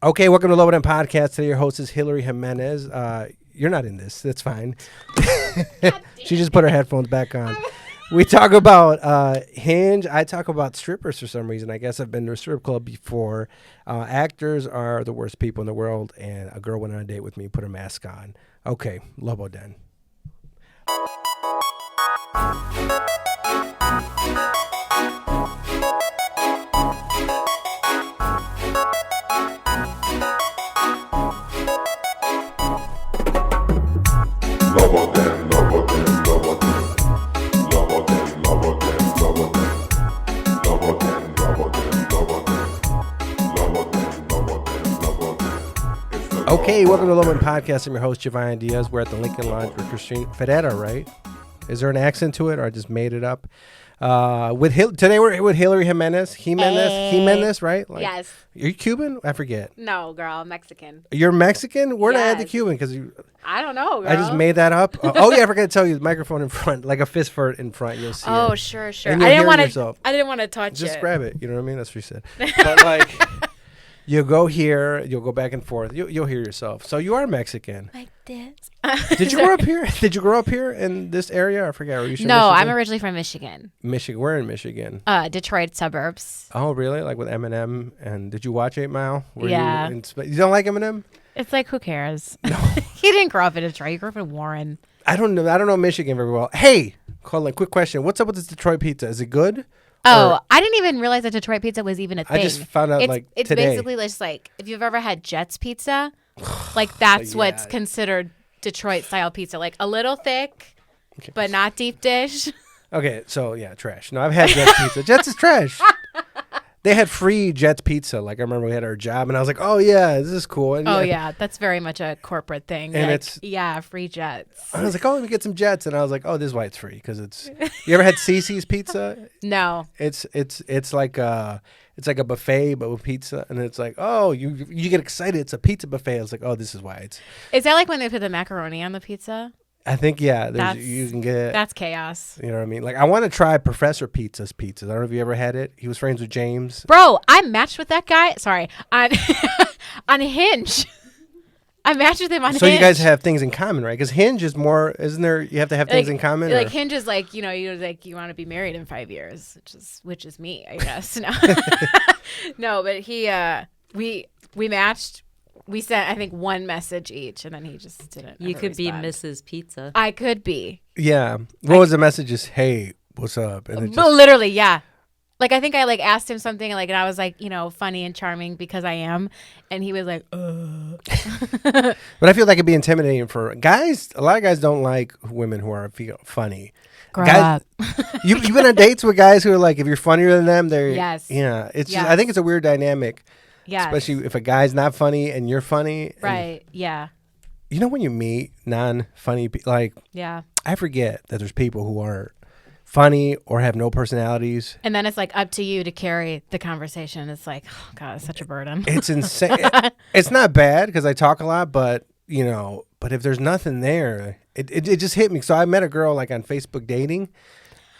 Okay, welcome to Low End Podcast. Today your host is Hilary Jimenez. You're not in this. That's fine. She just put her headphones back on. We talk about Hinge. I talk about strippers for some reason. I guess I've been to a strip club before. Actors are the worst people in the world, and a girl went on a date with me, put her mask on. Okay, Lobo Den. Okay, welcome to Low End Podcast. I'm your host, Giovanni Diaz. We're at the Lincoln Lounge with Christine Fedetta, right? Is there an accent to it, or I just made it up? Today we're with Hilary Jimenez. Jimenez, right? Like, yes. Are you Cuban? I forget. No, girl, I'm Mexican. You're Mexican? Where'd I add the Yes. Cuban? Because I don't know, girl. I just made that up. Oh yeah, I forgot to tell you, the microphone in front, like a fist fart in front. You'll see. Oh, it. sure. And I you'll didn't hear want yourself. to. I didn't want to touch Just it. grab it. You know what I mean? That's what she said. But like, you go here, you'll go back and forth. You'll hear yourself. So you are Mexican. Like this. Did you grow up here? Did you grow up here in this area? I forget. Are you from No, Michigan? I'm originally from Michigan. Michigan. Where in Michigan? Detroit suburbs. Oh, really? Like with Eminem? And did you watch 8 Mile? Yeah. You don't like Eminem? It's like, who cares? No. He didn't grow up in Detroit. He grew up in Warren. I don't know Michigan very well. Hey, Colin, quick question. What's up with this Detroit pizza? Is it good? Oh, I didn't even realize that Detroit pizza was even a thing. I just found out it's today. basically just like, if you've ever had Jets pizza, like that's what's considered Detroit style pizza. Like a little thick, but not deep dish. Okay, so yeah, trash. No, I've had Jets pizza. Jets is trash. They had free Jets pizza. Like I remember we had our job, and I was like, "Oh yeah, this is cool." And yeah, that's very much a corporate thing. And like, free Jets. I was like, "Oh, let me get some Jets," and I was like, "Oh, this is why it's free because it's." You ever had Cece's pizza? No. It's like a buffet but with pizza, and it's like, oh, you get excited. It's a pizza buffet. I was like, oh, this is why it's. Is that like when they put the macaroni on the pizza? I think you can get. That's chaos. You know what I mean? Like I want to try Professor Pizza's pizza. I don't know if you ever had it. He was friends with James. Bro, I matched with that guy. Sorry, on on Hinge. I matched with him on Hinge. So you guys have things in common, right? Because Hinge is more, isn't there? You have to have things in common. Like Hinge is like, you want to be married in 5 years, which is me, I guess. No, no, but we matched. We sent, I think, one message each, and then he just didn't. You could respond. be Mrs. Pizza. I could be. Yeah. What was the message? Just, hey, what's up? And But literally, yeah. Like, I think I, asked him something, and I was, funny and charming because I am. And he was like, But I feel like it'd be intimidating for guys. A lot of guys don't like women who are funny. Grow guys, up. You've been on dates with guys who are like, if you're funnier than them, they're. Yes. Yeah. It's Yes. just, I think it's a weird dynamic. Yeah. Especially if a guy's not funny and you're funny. Right. Yeah. You know when you meet non-funny people, Yeah. I forget that there's people who aren't funny or have no personalities. And then it's up to you to carry the conversation. It's like, oh God, it's such a burden. It's insane. It's not bad because I talk a lot, but if there's nothing there, it just hit me. So I met a girl on Facebook dating,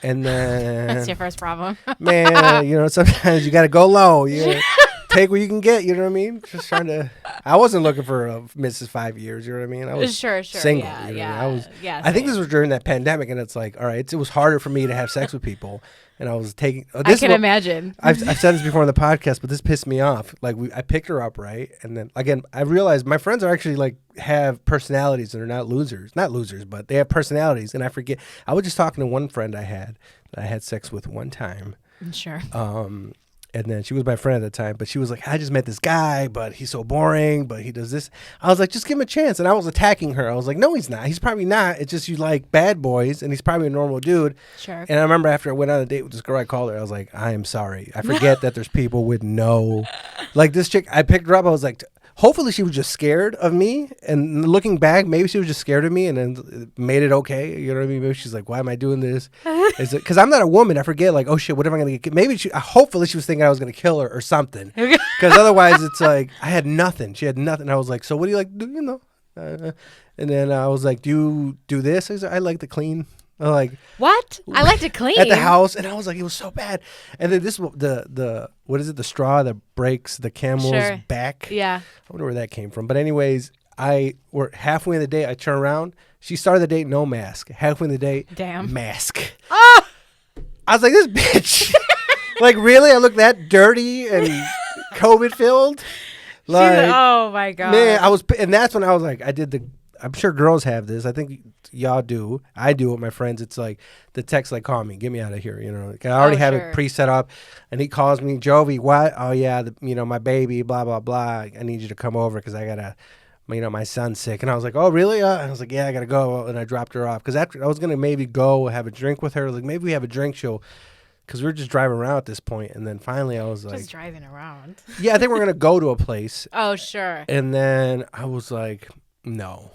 and then That's your first problem. man, sometimes you got to go low. You take what you can get. You know what I mean? Just trying to. I wasn't looking for a Mrs. 5 years. You know what I mean? I was sure, single. Yeah, you know? yeah, I was. yeah. I think this was during that pandemic, and it's like, all right, it was harder for me to have sex with people, and I was taking. I can imagine. I've said this before on the podcast, but this pissed me off. Like I picked her up, right, and then again, I realized my friends are actually have personalities and are not losers. Not losers, but they have personalities, and I forget. I was just talking to one friend I had that I had sex with one time. Sure. And then she was my friend at the time, but she was like, I just met this guy, but he's so boring, but he does this. I was like, just give him a chance. And I was attacking her. I was like, no, he's not. He's probably not. It's just you like bad boys, and he's probably a normal dude. Sure. And I remember after I went on a date with this girl, I called her. I was like, I am sorry. I forget that there's people with no... Like this chick, I picked her up. I was like... Hopefully she was just scared of me, and looking back, maybe she was just scared of me, and then made it okay. You know what I mean? Maybe she's like, "Why am I doing this?" Is it because I'm not a woman? I forget. Like, oh shit, what am I gonna get? Maybe hopefully she was thinking I was gonna kill her or something. Because otherwise, it's like I had nothing. She had nothing. I was like, "So what do you like? Do and then I was like, "Do you do this?" I like to clean. I'm like, what? I like to clean at the house, and I was like, it was so bad. And then the what is it? The straw that breaks the camel's back. Yeah. I wonder where that came from. But anyways, we're halfway in the date. I turn around. She started the date no mask. Halfway in the date, damn mask. Ah! I was like, this bitch. Like, really? I look that dirty and COVID filled. Like, oh my god, man, and that's when I was like, I'm sure girls have this. I think y'all do. I do with my friends. It's like the text, like, call me, get me out of here. You know, like, I already have it pre-set up, and he calls me, Jovi, what? Oh yeah, my baby, blah blah blah. I need you to come over because I gotta, my son's sick. And I was like, oh really? And I was like, yeah, I gotta go. And I dropped her off because after I was gonna maybe go have a drink with her. Like maybe we have a drink. Because we were just driving around at this point, and then finally I was like, just driving around. Yeah, I think we're gonna go to a place. Oh sure. And then I was like, no.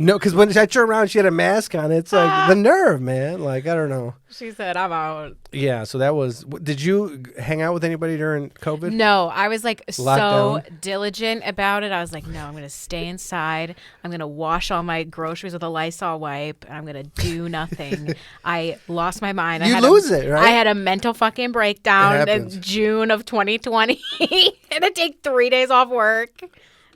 No, because when I turned around, she had a mask on. It's like the nerve, man. Like, I don't know. She said, I'm out. Yeah, so that was... Did you hang out with anybody during COVID? No, I was like Lockdown? so diligent about it. I was like, no, I'm going to stay inside. I'm going to wash all my groceries with a Lysol wipe. And I'm going to do nothing. I lost my mind. You lose it, right? I had a mental fucking breakdown in June of 2020. And I take 3 days off work.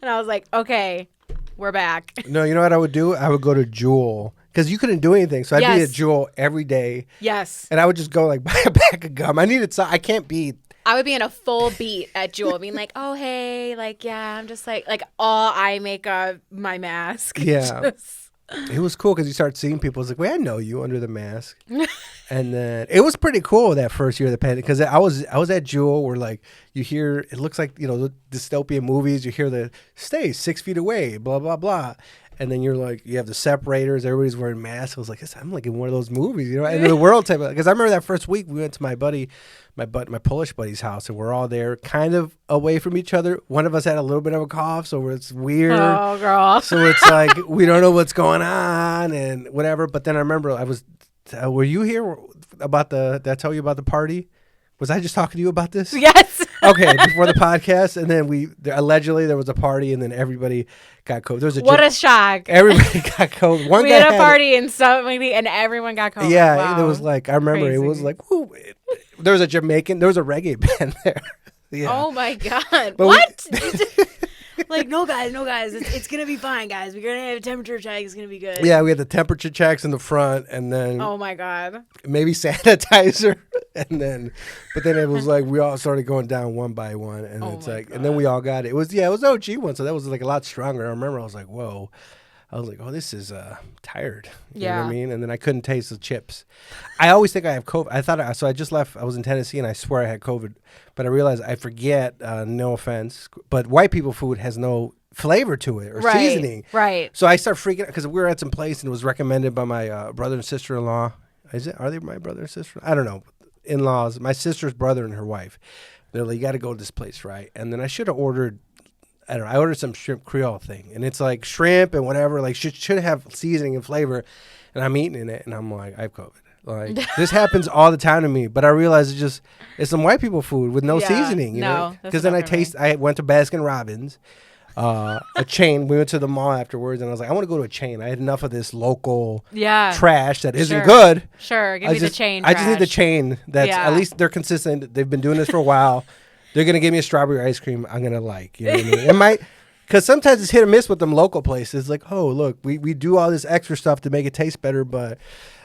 And I was like, okay, we're back. No, you know what I would do? I would go to Jewel. Because you couldn't do anything. So I'd be at Jewel every day. Yes. And I would just go like buy a bag of gum. I needed some. I can't be... I would be in a full beat at Jewel, being like, "Oh hey, like yeah, I'm just like all eye makeup, my mask." Yeah, it was cool because you start seeing people. It's like, wait, I know you under the mask, and then it was pretty cool that first year of the pandemic because I was at Jewel where like you hear it looks like the dystopian movies. You hear the stay 6 feet away, blah blah blah. And then you're like, you have the separators. Everybody's wearing masks. I was like, I'm like in one of those movies, end of the world type of. Because I remember that first week we went to my Polish buddy's house, and we're all there, kind of away from each other. One of us had a little bit of a cough, so it's weird. Oh, girl. So it's like we don't know what's going on and whatever. But then I remember were you here about did I tell you about the party? Was I just talking to you about this? Yes. Okay, before the podcast, and then allegedly there was a party, and then everybody got COVID. There was a shock! Everybody got COVID. We had a party and everyone got COVID. Yeah, wow. It was like I remember Crazy. It was like whoo, there was a reggae band there. Yeah. Oh my god! But what? Like no guys, it's gonna be fine, guys. We're gonna have a temperature check. It's gonna be good. Yeah, we had the temperature checks in the front, and then oh my god, maybe sanitizer, but then it was like we all started going down one by one, and it's like, God. And then we all got it. It was OG one, so that was like a lot stronger. I remember I was like, whoa. I was like, oh, this is tired. You know what I mean? And then I couldn't taste the chips. I always think I have COVID. So I just left. I was in Tennessee, and I swear I had COVID. But I realized I forget, no offense, but white people food has no flavor to it or seasoning. Right. So I start freaking out because we were at some place, and it was recommended by my brother and sister-in-law. Are they my brother and sister? I don't know. In-laws. My sister's brother and her wife. They're like, you got to go to this place, right? And then I should have ordered... I don't know. I ordered some shrimp Creole thing, and it's like shrimp and whatever. Like should have seasoning and flavor, and I'm eating it, and I'm like, I have COVID. Like this happens all the time to me, but I realize it's some white people food with no seasoning. You know, because then I went to Baskin Robbins, a chain. We went to the mall afterwards, and I was like, I want to go to a chain. I had enough of this local trash that isn't good. Sure, give me the chain. I just need the chain. That's at least they're consistent. They've been doing this for a while. They're going to give me a strawberry ice cream I'm going to like. You know what I mean? It might, because sometimes it's hit or miss with them local places. Like, oh, look, we do all this extra stuff to make it taste better, but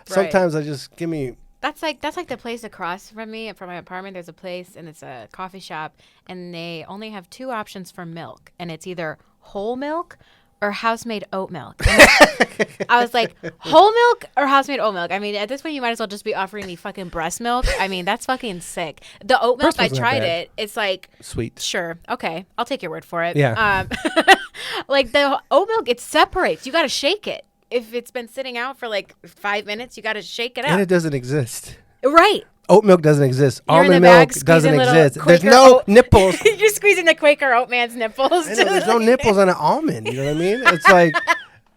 sometimes I just give me... That's like the place across from me, from my apartment. There's a place, and it's a coffee shop, and they only have 2 options for milk, and it's either whole milk or house-made oat milk. I was like, whole milk or house-made oat milk? I mean, at this point, you might as well just be offering me fucking breast milk. I mean, that's fucking sick. The oat milk, I tried it. It's like... Sweet. Sure. Okay. I'll take your word for it. Yeah. Like, the oat milk, it separates. You got to shake it. If it's been sitting out for like 5 minutes, you got to shake it out. And it doesn't exist. Right. Oat milk doesn't exist. You're Almond milk doesn't exist. There's no nipples. You're squeezing the Quaker oat man's nipples. I know, there's no nipples on an almond. You know what I mean? It's like,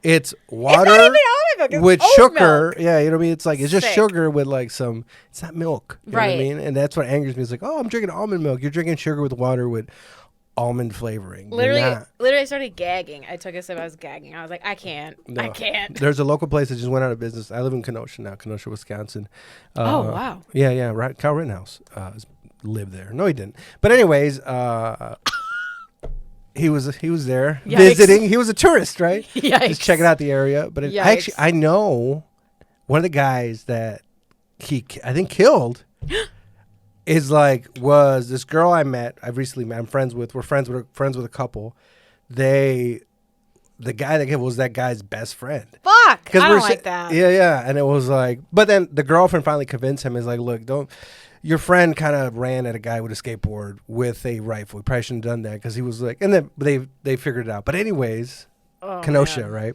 it's water it's not even almond milk, with oat sugar. Milk. Yeah, you know what I mean? It's like, it's just Sick. sugar with like some, it's not milk. You know what I Right. mean? And that's what angers me. It's like, oh, I'm drinking almond milk. You're drinking sugar with water with almond flavoring. Literally, I started gagging. I took a sip. I was gagging. I was like, I can't. No. I can't. There's a local place that just went out of business. I live in Kenosha now, Kenosha, Wisconsin. Oh, wow. Yeah. Right. Kyle Rittenhouse lived there. No, he didn't. But anyways, he was there visiting. He was a tourist, right? Yikes. Just checking out the area. But I know one of the guys that I think killed was this girl I met. I've recently met. I'm friends with. We're friends with a couple. The guy that killed was that guy's best friend. Fuck. I don't like that. Yeah. And it was like, but then the girlfriend finally convinced him. Is like, look, don't. Your friend kind of ran at a guy with a skateboard with a rifle. He probably shouldn't have done that because he was like, and then they figured it out. But anyways, Kenosha, man. Right?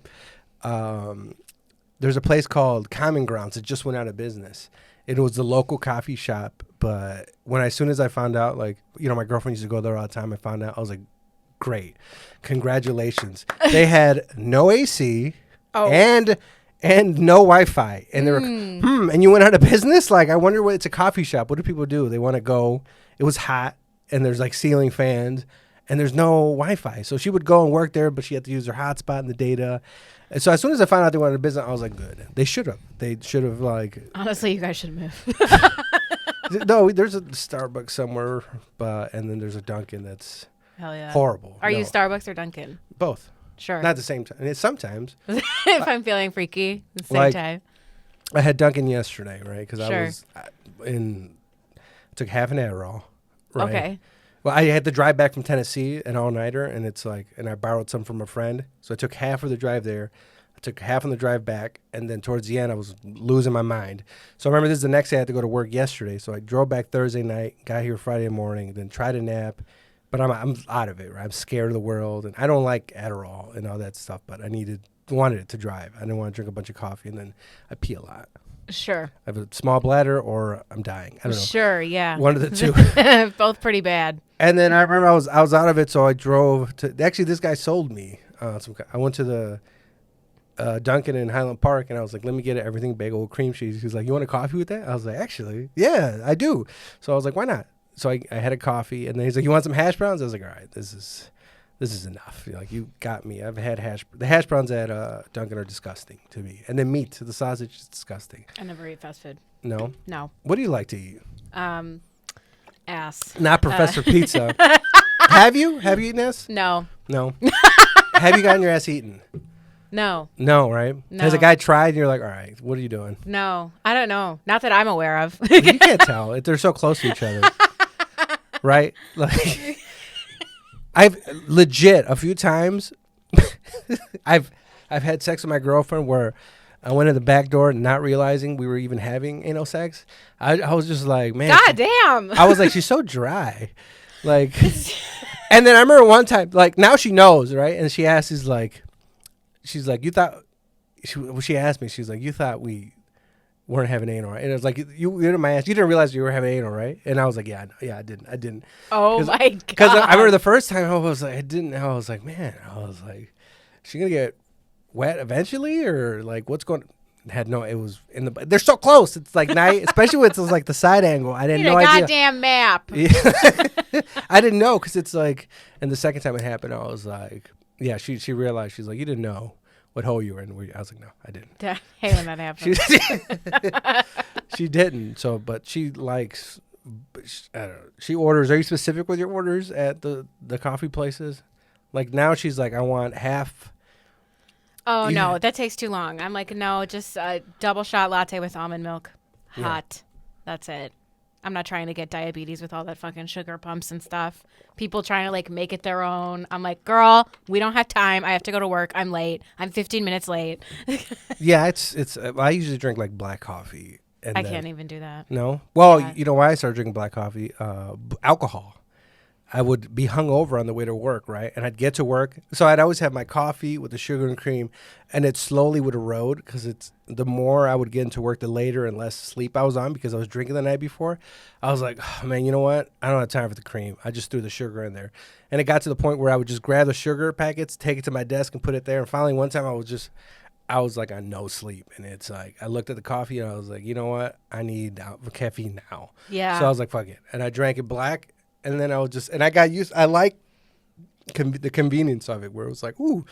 There's a place called Common Grounds. It just went out of business. It was the local coffee shop. But as soon as I found out, like, my girlfriend used to go there all the time. I found out, I was like, great. Congratulations. They had no AC and no Wi-Fi. And they were, and you went out of business? Like, I wonder it's a coffee shop. What do people do? They want to go. It was hot, and there's, like, ceiling fans, and there's no Wi-Fi. So she would go and work there, but she had to use her hotspot and the data. And so as soon as I found out they went out of business, I was like, good. They should have, like... Honestly, you guys should move. No, there's a Starbucks somewhere, and then there's a Dunkin' that's horrible. Are you Starbucks or Dunkin'? Both. Sure. Not at the same time. And sometimes. If I'm feeling freaky, at the same time. I had Dunkin' yesterday, right? Because sure. took half an Adderall. Right? Okay. Well, I had to drive back from Tennessee, an all-nighter, and and I borrowed some from a friend. So I took half of the drive there. I took half on the drive back, and then towards the end, I was losing my mind. So I remember this is the next day I had to go to work yesterday. So I drove back Thursday night, got here Friday morning, then tried a nap. But I'm out of it, right? I'm scared of the world, and I don't like Adderall and all that stuff, but I wanted it to drive. I didn't want to drink a bunch of coffee, and then I pee a lot. Sure. I have a small bladder, or I'm dying. I don't know. Sure, yeah. One of the two. Both pretty bad. And then I remember I was out of it, so I drove to. Actually, this guy sold me. I went to the Dunkin' in Highland Park, and I was like, "Let me get everything bagel with cream cheese." He was like, "You want a coffee with that?" I was like, "Actually, yeah, I do." So I was like, "Why not?" So I had a coffee, and then he's like, "You want some hash browns?" I was like, "All right, this is enough. Like, you got me. I've had the hash browns at Dunkin' are disgusting to me, and then the sausage is disgusting." I never eat fast food. No. What do you like to eat? Ass. Not Professor Pizza. Have you eaten ass? No. Have you gotten your ass eaten? No. No, right? No. Has a guy tried and you're like, all right, what are you doing? No, I don't know. Not that I'm aware of. You can't tell. They're so close to each other. Right? Like, I've legit a few times, I've had sex with my girlfriend where I went in the back door not realizing we were even having anal sex. I was just like, man. God damn. I was like, she's so dry. Like, and then I remember one time, like, now she knows, right? And she asks, she's like, you thought, she asked me, she's like, you thought we weren't having anal, right? And it was like, you didn't realize you were having anal, right? And I was like, yeah, I didn't. Oh my God. Because I remember the first time I was like, she gonna get wet eventually, or like, what's going? It was in the. They're so close. It's like night, especially with like the side angle. I didn't know. Goddamn map. Yeah. I didn't know, because it's like, and the second time it happened, I was like, yeah. She realized, she's like, you didn't know what hole you were in. I was like, no, I didn't. I hate when that happens. She didn't. So, but she likes. I don't know. She orders. Are you specific with your orders at the coffee places? Like, now she's like, I want half. Oh, no, that takes too long. I'm like, no, just a double shot latte with almond milk. Hot. Yeah. That's it. I'm not trying to get diabetes with all that fucking sugar pumps and stuff. People trying to, like, make it their own. I'm like, girl, we don't have time. I have to go to work. I'm late. I'm 15 minutes late. Yeah, it's. I usually drink, like, black coffee. I can't even do that. No? Well, yeah. You know why I started drinking black coffee? Alcohol. I would be hungover on the way to work, right? And I'd get to work. So I'd always have my coffee with the sugar and cream, and it slowly would erode, because the more I would get into work, the later and less sleep I was on, because I was drinking the night before. I was like, oh, man, you know what? I don't have time for the cream. I just threw the sugar in there. And it got to the point where I would just grab the sugar packets, take it to my desk, and put it there. And finally, one time I was like on no sleep. And it's like, I looked at the coffee and I was like, you know what? I need caffeine now. Yeah. So I was like, fuck it. And I drank it black. And then I got used. I like the convenience of it, where it was like, ooh,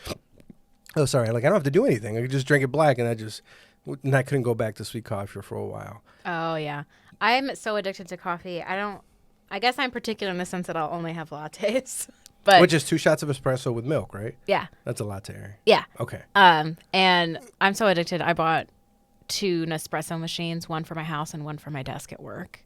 oh, sorry, like I don't have to do anything. I could just drink it black, and I couldn't go back to sweet coffee for a while. Oh yeah, I'm so addicted to coffee. I guess I'm particular in the sense that I'll only have lattes. But which is 2 shots of espresso with milk, right? Yeah. That's a latte. Yeah. Okay. And I'm so addicted. I bought 2 Nespresso machines, one for my house and one for my desk at work,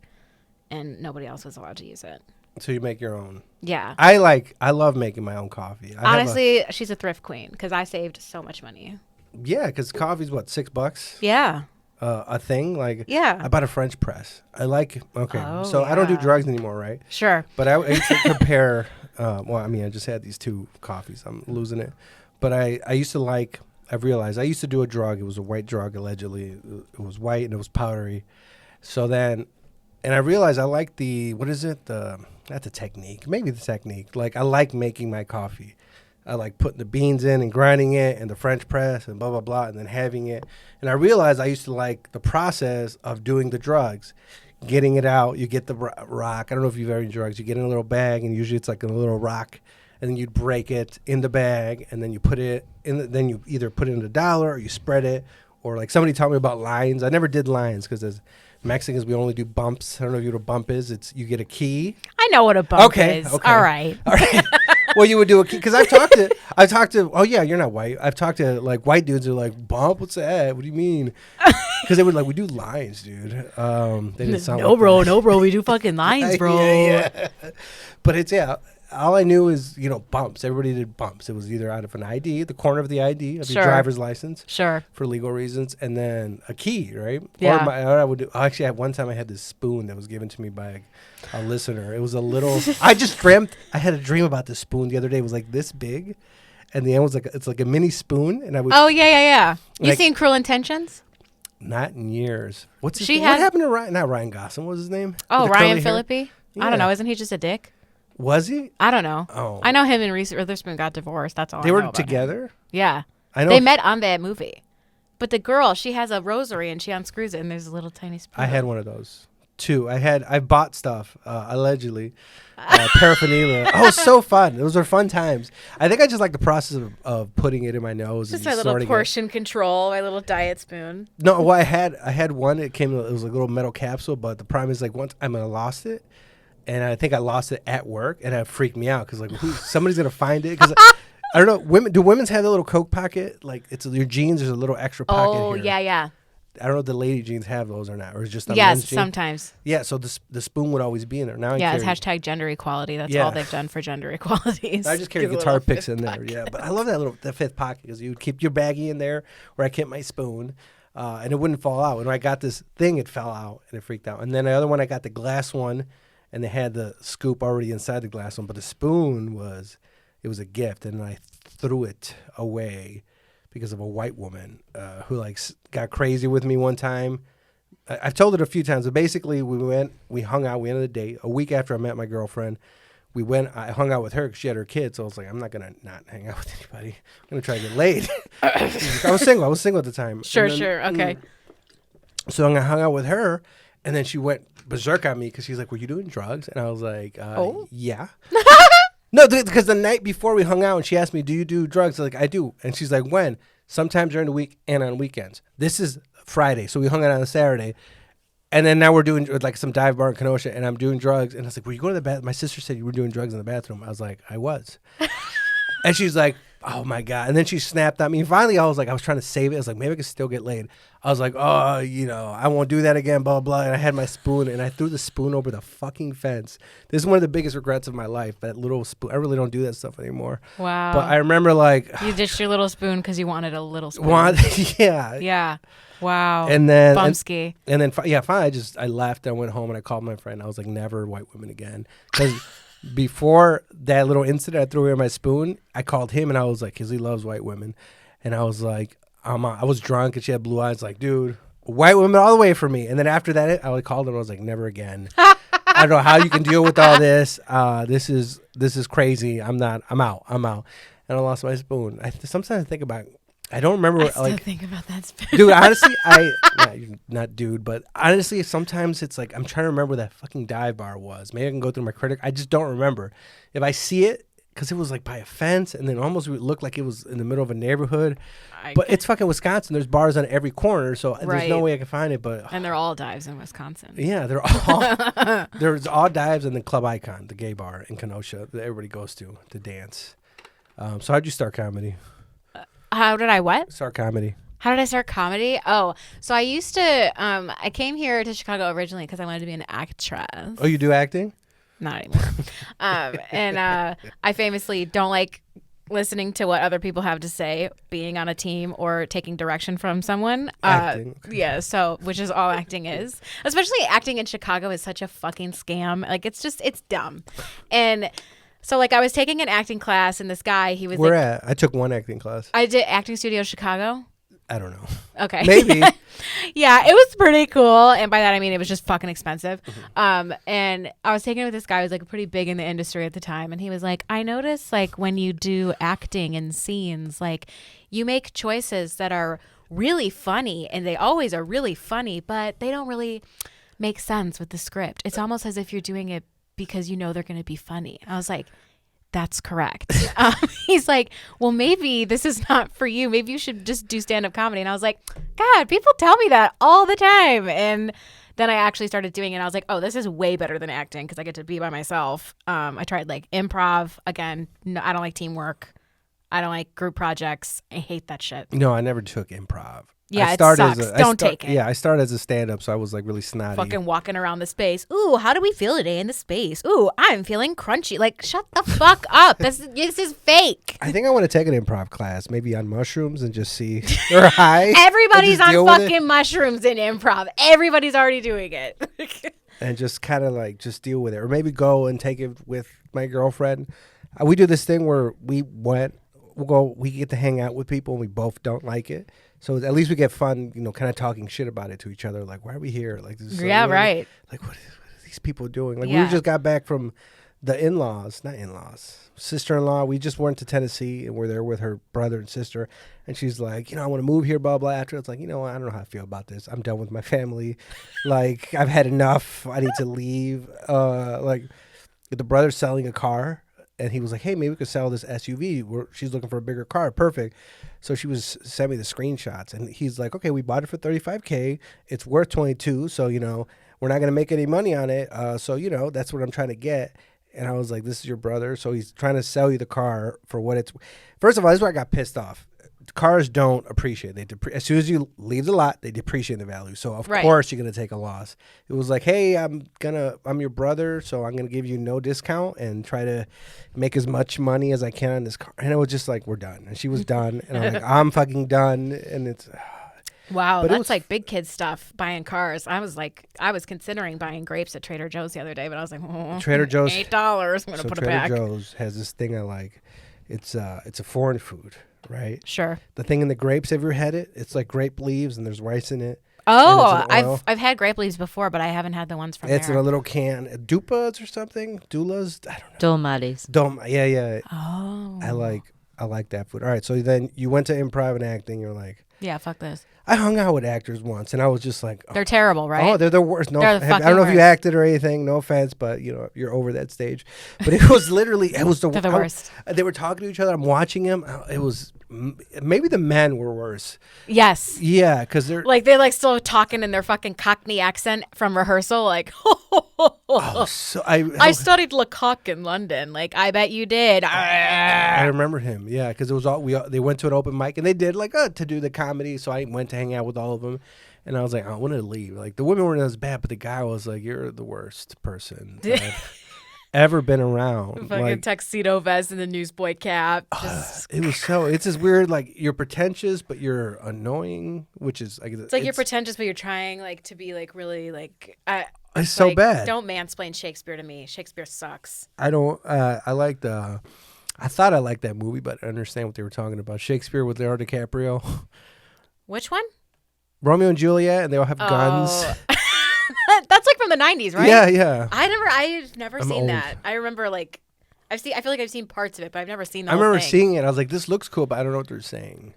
and nobody else was allowed to use it. So you make your own. Yeah. I love making my own coffee. Honestly, she's a thrift queen because I saved so much money. Yeah, because coffee's what, $6? Yeah. A thing like yeah. I bought a French press. I like I yeah. don't do drugs anymore, right? Sure. But I used to compare. Well, I mean, I just had these 2 coffees. I'm losing it. But I used to like. I realized I used to do a drug. It was a white drug allegedly. It was white and it was powdery. So then, and I realized I like what is it? Not the technique. Maybe the technique. Like I like making my coffee. I like putting the beans in and grinding it and the French press and blah, blah, blah, and then having it. And I realized I used to like the process of doing the drugs, getting it out. You get the rock. I don't know if you've ever done drugs. You get in a little bag, and usually it's like a little rock, and then you'd break it in the bag, and then you put it in. Then you either put it in a dollar or you spread it, or like somebody taught me about lines. I never did lines because as Mexicans, we only do bumps. I don't know if you know what a bump is. It's you get a key. I know what a bump is. Okay. All right. All right. Well, you would do a key because I've talked to. Oh yeah, you're not white. I've talked to like white dudes who are like, bump. What's that? What do you mean? Because they were like, we do lines, dude. They didn't sound no, like bro. that. No, bro. We do fucking lines, bro. yeah. But it's all I knew is bumps. Everybody did bumps. It was either out of an ID, the corner of the ID of your driver's license, sure, for legal reasons, and then a key, right? Yeah. Or I would do. Actually, at one time I had this spoon that was given to me by a listener. It was a little. I just dreamt. I had a dream about this spoon the other day. It was like this big, and the end was it's like a mini spoon, and I would. Oh yeah. You seen Cruel Intentions? Not in years. What happened to Ryan? Not Ryan Gosling. What was his name? Oh, Ryan Phillippe. Yeah. I don't know. Isn't he just a dick? Was he? I don't know. Oh. I know him and Reese Witherspoon got divorced. That's all I know They were about together? him. Yeah. I know. They met on that movie. But the girl, she has a rosary and she unscrews it and there's a little tiny spoon. I had one of those. 2. I bought stuff, allegedly. Paraphernalia. Oh, so fun. Those were fun times. I think I just like the process of putting it in my nose. Just my little portion control, my little diet spoon. No, well, I had one. It was a little metal capsule, but the problem is like once I lost it. And I think I lost it at work, and it freaked me out because somebody's gonna find it. Because I don't know, do women's have a little Coke pocket? Like it's your jeans. There's a little extra pocket. Oh here. yeah. I don't know if the lady jeans have those or not, or it's just yes, sometimes. Yeah, so the spoon would always be in there. Now it's hashtag gender equality. That's all they've done for gender equality. I just carry guitar picks in there. Yeah, but I love that 5th pocket because you would keep your baggie in there where I kept my spoon. And it wouldn't fall out. When I got this thing, it fell out and it freaked out. And then the other one, I got the glass one. And they had the scoop already inside the glass one, but the spoon was a gift, and I threw it away because of a white woman who got crazy with me one time. I've told it a few times, but basically we hung out, we ended the date. A week after I met my girlfriend, I hung out with her because she had her kids, so I was like, I'm not gonna not hang out with anybody. I'm gonna try to get laid. I was single at the time. Sure, okay. So I hung out with her, and then she went berserk on me because she's like, were you doing drugs? And I was like, yeah. No, because the night before we hung out and she asked me, do you do drugs? I was like, I do. And she's like, when? Sometimes during the week and on weekends. This is Friday. So we hung out on a Saturday. And then now we're doing like some dive bar in Kenosha and I'm doing drugs. And I was like, were you going to the bathroom? My sister said you were doing drugs in the bathroom. I was like, I was. And she's like, oh my God. And then she snapped at me. Finally, I was trying to save it. I was like, maybe I could still get laid. I was like, oh, I won't do that again, blah, blah. And I had my spoon and I threw the spoon over the fucking fence. This is one of the biggest regrets of my life, that little spoon. I really don't do that stuff anymore. Wow. But I remember you ditched your little spoon because you wanted a little spoon. Yeah. Yeah. Wow. And then Bumsky. And then finally I left. I went home and I called my friend. I was like, never white women again. Because before that little incident, I threw away my spoon. I called him and I was like, because he loves white women. And I was like, I was drunk and she had blue eyes. Like, dude, white women all the way for me. And then after that, I called him. I was like, never again. I don't know how you can deal with all this. This is crazy. I'm out. And I lost my spoon. Sometimes I think about. I don't remember. I still think about that spoon. Dude, honestly, not dude, but honestly, sometimes it's like I'm trying to remember where that fucking dive bar was. Maybe I can go through my credit. I just don't remember. If I see it, because it was like by a fence, and then almost it looked like it was in the middle of a neighborhood. But it's fucking Wisconsin. There's bars on every corner, so there's no way I can find it. But and they're all dives in Wisconsin. Yeah, they're all there's all dives, and then Club Icon, the gay bar in Kenosha that everybody goes to dance. So how'd you start comedy? How did I what? Start comedy. How did I start comedy? Oh, so I used to. I came here to Chicago originally because I wanted to be an actress. Oh, you do acting? Not anymore. I famously don't like listening to what other people have to say, being on a team, or taking direction from someone. Acting. Yeah, so which is all acting is. Especially acting in Chicago is such a fucking scam. Like it's dumb. And so like I was taking an acting class, and this guy, he was Where at? I took one acting class. I did Acting Studio Chicago. I don't know. Okay. Maybe. Yeah, it was pretty cool. And by that, I mean, it was just fucking expensive. And I was taking it with this guy who was like pretty big in the industry at the time. And he was like, I notice like when you do acting in scenes, like you make choices that are really funny, and they always are really funny, but they don't really make sense with the script. It's almost as if you're doing it because you know they're going to be funny. I was like, that's correct. He's like, well, maybe this is not for you. Maybe you should just do stand-up comedy. And I was like, God, people tell me that all the time. And then I actually started doing it. And I was like, oh, this is way better than acting because I get to be by myself. I tried like improv. Again, no, I don't like teamwork. I don't like group projects. I hate that shit. No, I never took improv. Yeah, it sucks. Don't take it. Yeah, I started as a stand-up, so I was like really snotty. Fucking walking around the space. Ooh, how do we feel today in the space? Ooh, I'm feeling crunchy. Like, shut the fuck up. This is fake. I think I want to take an improv class, maybe on mushrooms, and just see or high. Everybody's on fucking mushrooms in improv. Everybody's already doing it. And just kind of like just deal with it, or maybe go and take it with my girlfriend. We do this thing where we get to hang out with people, and we both don't like it. So at least we get fun, kind of talking shit about it to each other. Like, why are we here? Like, this is right. Like, what are these people doing? Like, we just got back from the sister-in-law. We just went to Tennessee, and we're there with her brother and sister. And she's like, I want to move here, blah, blah. After it's like, I don't know how I feel about this. I'm done with my family. Like, I've had enough. I need to leave. Like, the brother's selling a car. And he was like, hey, maybe we could sell this SUV. She's looking for a bigger car. Perfect. So she was sent me the screenshots. And he's like, okay, we bought it for $35K. It's worth $22. So, we're not going to make any money on it. So, that's what I'm trying to get. And I was like, this is your brother. So he's trying to sell you the car for what it's. First of all, this is where I got pissed off. Cars don't appreciate. As soon as you leave the lot, they depreciate the value. So of course you're gonna take a loss. It was like, hey, I'm your brother, so I'm gonna give you no discount and try to make as much money as I can on this car. And it was just like, we're done. And she was done, and I'm like, I'm fucking done. And it's wow, but that's like big kid stuff. Buying cars. I was considering buying grapes at Trader Joe's the other day, but I was like, Trader Joe's $8. I'm gonna put it back. Trader Joe's has this thing I like. It's a foreign food. Right? Sure. The thing in the grapes, have you ever had it? It's like grape leaves and there's rice in it. Oh, I've had grape leaves before, but I haven't had the ones from there. It's in a little can. Dupas or something? Doulas? I don't know. Dolmades. Yeah. Oh. I like that food. All right, so then you went to improv and acting. You're like, yeah, fuck this. I hung out with actors once, and I was just like, they're terrible, right? Oh, they're the worst. No, I don't know if you acted or anything. No offense, but you're over that stage. But it was literally, it was the worst. They were talking to each other. I'm watching them. It was maybe the men were worse. Yes. Yeah, because they're like still talking in their fucking Cockney accent from rehearsal. Like, so I studied Lecoq in London. Like, I bet you did. I remember him. Yeah, because it was they went to an open mic and they did to do the comedy. So I went to hang out with all of them, and I was like, I wanted to leave. Like the women weren't as bad, but the guy was like, you're the worst person I've ever been around. Fucking like, tuxedo vest and the newsboy cap. It's this weird, like you're pretentious, but you're annoying, which is like it's like you're pretentious, but you're trying like to be like really like. It's so bad. Don't mansplain Shakespeare to me. Shakespeare sucks. I don't. I thought I liked that movie, but I understand what they were talking about. Shakespeare with Leonardo DiCaprio. Which one? Romeo and Juliet, and they all have guns. That's like from the 90s, right? Yeah. I've never seen old. that. I remember like I feel like I've seen parts of it, but I've never seen the I whole remember thing. seeing it. I was like, this looks cool, but I don't know what they're saying.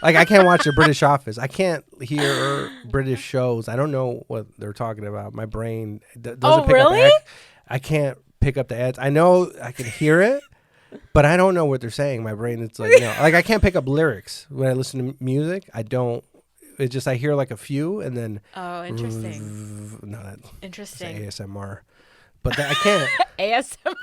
Like, I can't watch the British Office. I can't hear British shows. I don't know what they're talking about. My brain doesn't pick really? up I can't pick up the ads. I know I can hear it, but I don't know what they're saying. My brain, it's like, no. Like, I can't pick up lyrics when I listen to music. I don't. It's just I hear like a few and then. Oh, interesting. No, that's Interesting. ASMR. But I can't. ASMR.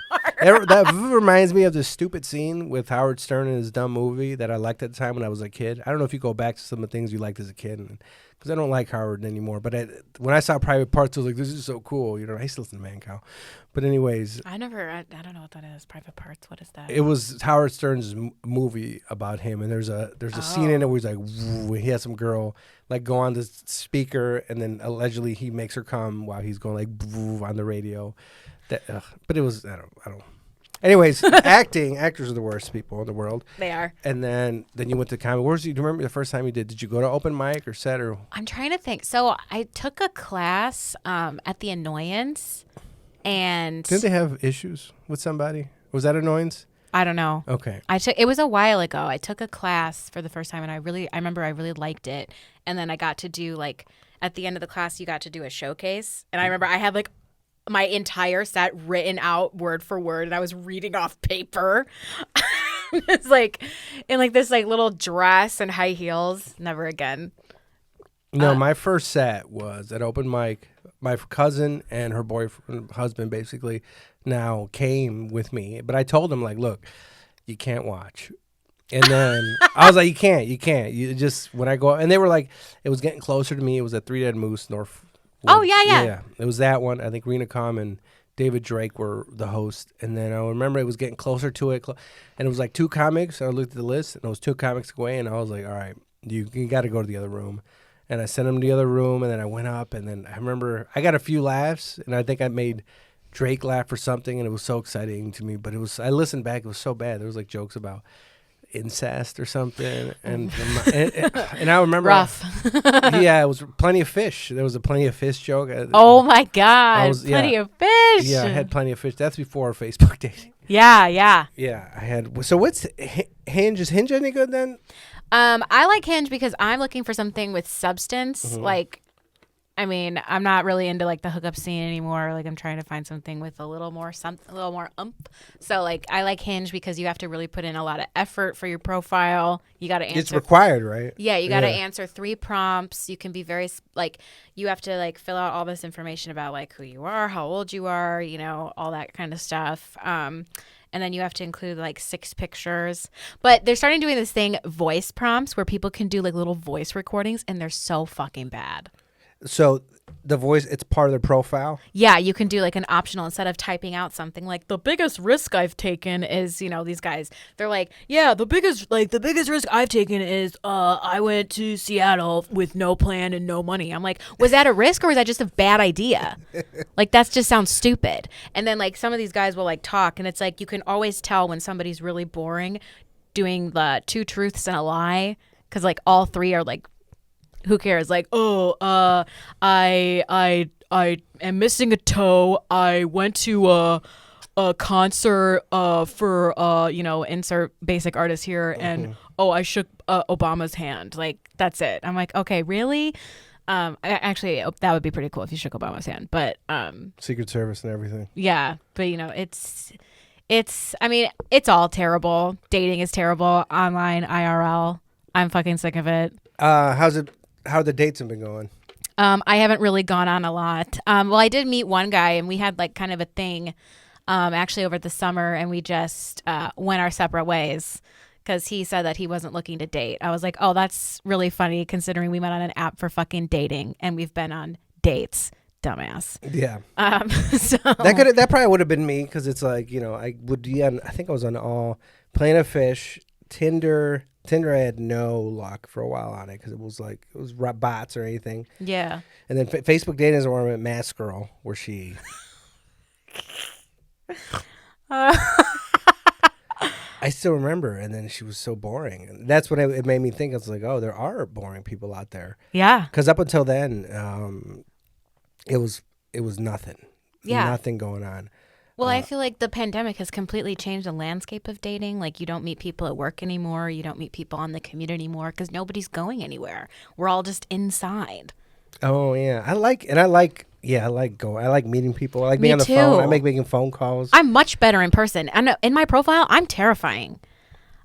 That reminds me of this stupid scene with Howard Stern in his dumb movie that I liked at the time when I was a kid. I don't know if you go back to some of the things you liked as a kid, because I don't like Howard anymore. But when I saw Private Parts, I was like, this is so cool. You know, I used to listen to Man Cow. But anyways. I don't know what that is. Private Parts. What is that? It was Howard Stern's movie about him. And there's a scene in it where he's like, woo, he has some girl like go on the speaker and then allegedly he makes her come while he's going like woo, on the radio. But it was, I don't. Anyways, actors are the worst people in the world. They are. And then you went to comedy. Do you remember the first time you did? Did you go to open mic or set or? I'm trying to think. So I took a class at the Annoyance, and didn't they have issues with somebody? Was that Annoyance? I don't know. Okay. It was a while ago. I took a class for the first time, and I remember I really liked it. And then I got to do like at the end of the class, you got to do a showcase, and I remember I had like my entire set written out word for word, and I was reading off paper. It's like in like this like little dress and high heels. Never again. No, my first set was at open mic. My cousin and her husband basically now came with me, but I told them like, look, you can't watch. And then I was like, you can't. You just, when I go, and they were like, it was getting closer to me. It was at Three Dead Moose, North. Oh, yeah. It was that one. I think Rena Com and David Drake were the host. And then I remember it was getting closer to it. And it was like two comics. I looked at the list, and it was two comics away. And I was like, all right, you got to go to the other room. And I sent them to the other room. And then I went up. And then I remember I got a few laughs. And I think I made Drake laugh for something. And it was so exciting to me. But I listened back. It was so bad. There was like jokes about incest or something, and I remember rough. Yeah, it was Plenty of Fish. There was a Plenty of Fish joke. Oh my god, Plenty of Fish. Yeah, I had Plenty of Fish. That's before Facebook dating. Yeah. I had. So what's Hinge? Is Hinge any good then? I like Hinge because I'm looking for something with substance. Mm-hmm. Like, I mean, I'm not really into like the hookup scene anymore. Like, I'm trying to find something with a little more umph. So like, I like Hinge because you have to really put in a lot of effort for your profile. You got to answer. It's required, right? Yeah, you got to answer 3 prompts. You can be very like, you have to like fill out all this information about like who you are, how old you are, you know, all that kind of stuff. And then you have to include like 6 pictures. But they're starting doing this thing, voice prompts, where people can do like little voice recordings, and they're so fucking bad. So the voice, it's part of their profile? Yeah, you can do like an optional instead of typing out something like the biggest risk I've taken is, you know, these guys, they're like, yeah, the biggest risk I've taken is I went to Seattle with no plan and no money. I'm like, was that a risk or was that just a bad idea? Like, that just sounds stupid. And then like some of these guys will like talk, and it's like you can always tell when somebody's really boring doing the 2 truths and a lie, because like all 3 are like, who cares? Like, I am missing a toe. I went to a concert for you know, insert basic artist here, and I shook Obama's hand. Like, that's it. I'm like, okay, really? Actually, that would be pretty cool if you shook Obama's hand. But Secret Service and everything. Yeah, but you know, it's. I mean, it's all terrible. Dating is terrible. Online, IRL. I'm fucking sick of it. How the dates have been going? I haven't really gone on a lot. Well, I did meet one guy, and we had like kind of a thing actually over the summer, and we just went our separate ways because he said that he wasn't looking to date. I was like, oh, that's really funny considering we met on an app for fucking dating, and we've been on dates. Dumbass. Yeah. So that probably would have been me, because it's like, you know, I would be on, I think I was on all Plenty of Fish, Tinder. I had no luck for a while on it because it was bots or anything. Yeah. And then Facebook dating is where I met Mask Girl, where she. I still remember, and then she was so boring. And that's what it made me think. I was like, oh, there are boring people out there. Yeah. Because up until then, it was nothing. Yeah. Nothing going on. Well, I feel like the pandemic has completely changed the landscape of dating. Like, you don't meet people at work anymore. You don't meet people on the commute anymore because nobody's going anywhere. We're all just inside. Oh, yeah. I like Yeah, I like going. I like meeting people. I like Me being on the too. phone. I like making phone calls. I'm much better in person. And in my profile, I'm terrifying.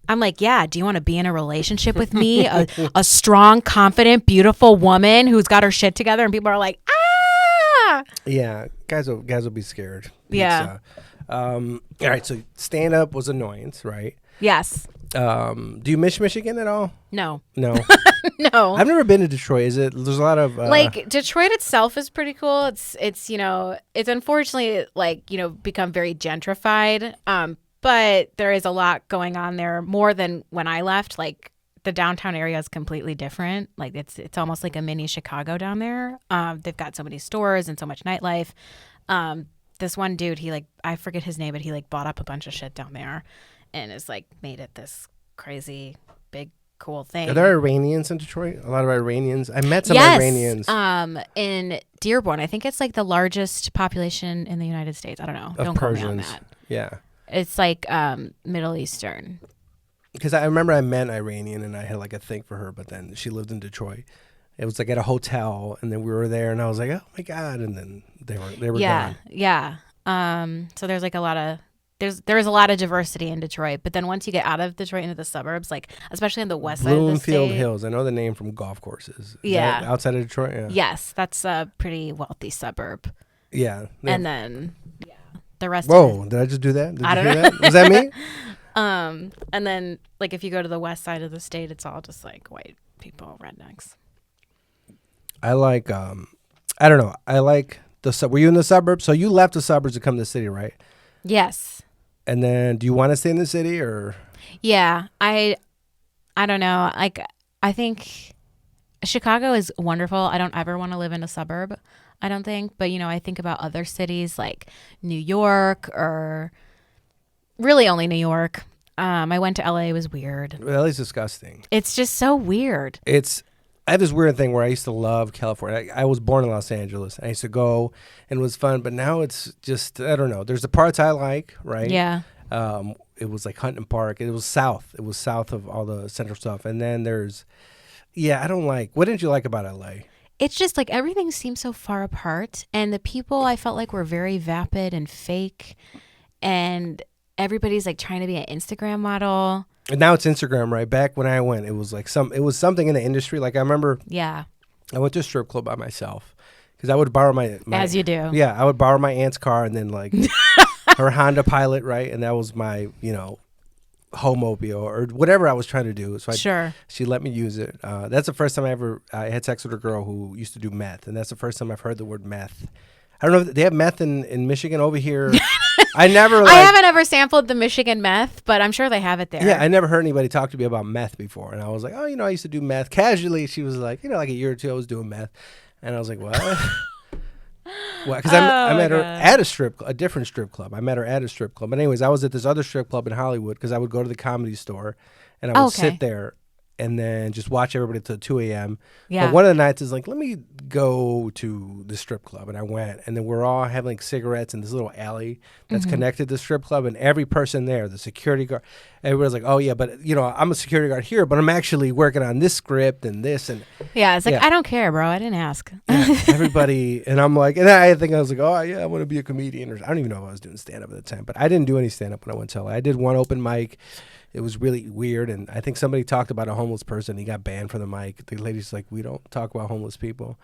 I'm like, yeah, do you want to be in a relationship with me? A strong, confident, beautiful woman who's got her shit together. And people are like, ah. Yeah, guys will be scared. Yeah. All right, so stand up was annoyance, right? Yes. Do you miss Michigan at all? No. No. No. I've never been to Detroit. There's a lot of like Detroit itself is pretty cool. It's it's unfortunately become very gentrified. But there is a lot going on there more than when I left. Like the downtown area is completely different. Like it's almost like a mini Chicago down there. They've got so many stores and so much nightlife. This one dude, I forget his name, but he bought up a bunch of shit down there and has made it this crazy big cool thing. Are there Iranians in Detroit? A lot of Iranians. I met some yes, Iranians. In Dearborn, I think it's the largest population in the United States. I don't know. Of Don't Persians. quote me on that. Yeah. It's Middle Eastern. Because I remember I met an Iranian and I had a thing for her, but then she lived in Detroit. It was at a hotel, and then we were there, and I was like, oh my God, and then they were gone. Yeah. So there's a lot of there's a lot of diversity in Detroit, but then once you get out of Detroit into the suburbs, especially on the west side of the Bloomfield state, Hills. I know the name from golf courses. Is yeah. that outside of Detroit. Yeah. Yes, that's a pretty wealthy suburb. Yeah. And then the rest. Whoa! Did I just do that? Did I you don't hear know. that? Was that me? And then if you go to the west side of the state, it's all just white people, rednecks. I like. I don't know. I like were you in the suburbs? So you left the suburbs to come to the city, right? Yes. And then, do you want to stay in the city or? Yeah, I don't know. I think Chicago is wonderful. I don't ever want to live in a suburb, I don't think. But, I think about other cities like New York or really only New York. I went to LA. It was weird. LA's disgusting. It's just so weird. I have this weird thing where I used to love California. I was born in Los Angeles. I used to go and it was fun, but now it's just, I don't know. There's the parts I like, right? Yeah. It was like Huntington Park. It was south. It was south of all the central stuff. And then I don't like, what didn't you like about LA? It's just everything seems so far apart. And the people I felt were very vapid and fake. And everybody's trying to be an Instagram model. And now it's Instagram, right? Back when I went, it was it was something in the industry. I remember I went to a strip club by myself because I would borrow my as you do. Yeah, I would borrow my aunt's car and then her Honda Pilot, right? And that was my, homemobile or whatever I was trying to do. So she let me use it. That's the first time I had sex with a girl who used to do meth, and that's the first time I've heard the word meth. I don't know if they have meth in Michigan over here. I haven't ever sampled the Michigan meth, but I'm sure they have it there. Yeah, I never heard anybody talk to me about meth before. And I was like, oh, I used to do meth. Casually, she was like, a year or two I was doing meth. And I was like, what? Well, because I met her at a different strip club. I met her at a strip club. But anyways, I was at this other strip club in Hollywood because I would go to the Comedy Store and I would sit there and then just watch everybody till 2 a.m. Yeah. But one of the nights is let me go to the strip club. And I went. And then we're all having cigarettes in this little alley that's connected to the strip club. And every person there, the security guard, everybody's like, oh, yeah, but, I'm a security guard here, but I'm actually working on this script and this. And yeah, it's I don't care, bro. I didn't ask. Yeah, everybody. And I'm like, and I think I was like, oh, yeah, I want to be a comedian. Or I don't even know if I was doing stand-up at the time. But I didn't do any stand-up when I went to LA. I did one open mic. It was really weird, and I think somebody talked about a homeless person. He got banned from the mic. The lady's like, we don't talk about homeless people.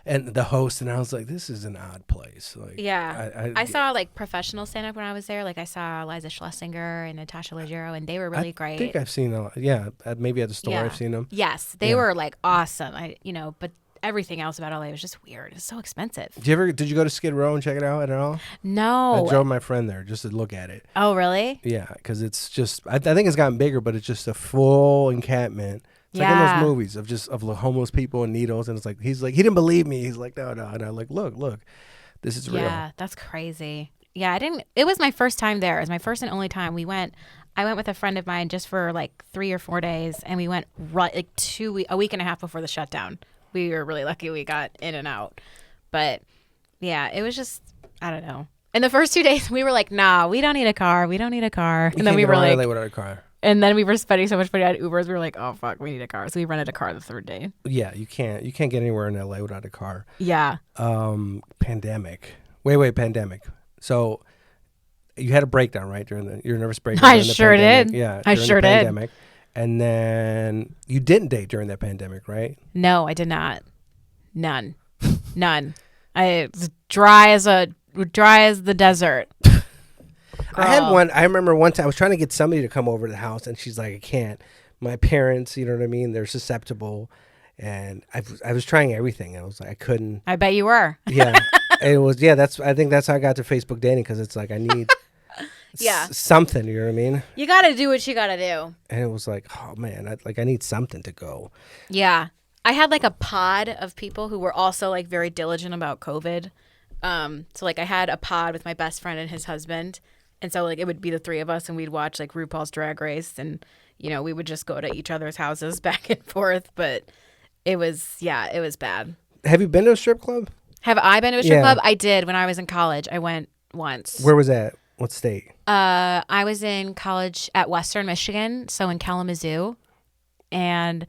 And the host, and I was like, this is an odd place. I saw professional stand-up when I was there. I saw Liza Schlesinger and Natasha Leggero, and they were really great. I think I've seen them. Yeah, maybe at the store I've seen them. Yes, they were awesome. But everything else about LA was just weird. It's so expensive. Did you go to Skid Row and check it out at all? No. I drove my friend there just to look at it. Oh, really? Yeah, because it's just, I think it's gotten bigger, but it's just a full encampment. It's like in those movies of the homeless people and needles. And it's he's like, he didn't believe me. He's like, no. And I'm like, look, this is real. Yeah, that's crazy. Yeah, it was my first time there. It was my first and only time. I went with a friend of mine just for 3 or 4 days. And we went a week and a half before the shutdown. We were really lucky we got in and out. But yeah, it was just, I don't know. In the first 2 days, we were like, nah, we don't need a car. And then we were like, without a car. And then we were spending so much money on Ubers. We were like, oh, fuck, we need a car. So we rented a car the third day. Yeah, you can't get anywhere in LA without a car. Yeah. Pandemic. Wait, pandemic. So you had a breakdown, right? During your nervous breakdown. I sure did. Yeah, I sure did. Pandemic. And then you didn't date during that pandemic, right? No, I did not. None. I was dry as the desert. I had one. I remember one time I was trying to get somebody to come over to the house, and she's like, "I can't. My parents, you know what I mean? They're susceptible." And I was trying everything. I was like, I couldn't. I bet you were. Yeah, it was. Yeah, I think that's how I got to Facebook dating, because it's like I need something. You know what I mean? You got to do what you got to do. And it was like, oh man, I need something to go. Yeah, I had like a pod of people who were also like very diligent about COVID. So like I had a pod with my best friend and his husband. And so, like, it would be the three of us, and we'd watch, like, RuPaul's Drag Race, and, you know, we would just go to each other's houses back and forth. But it was bad. Have you been to a strip club? Have I been to a strip club? I did when I was in college. I went once. Where was that? What state? I was in college at Western Michigan, so in Kalamazoo. And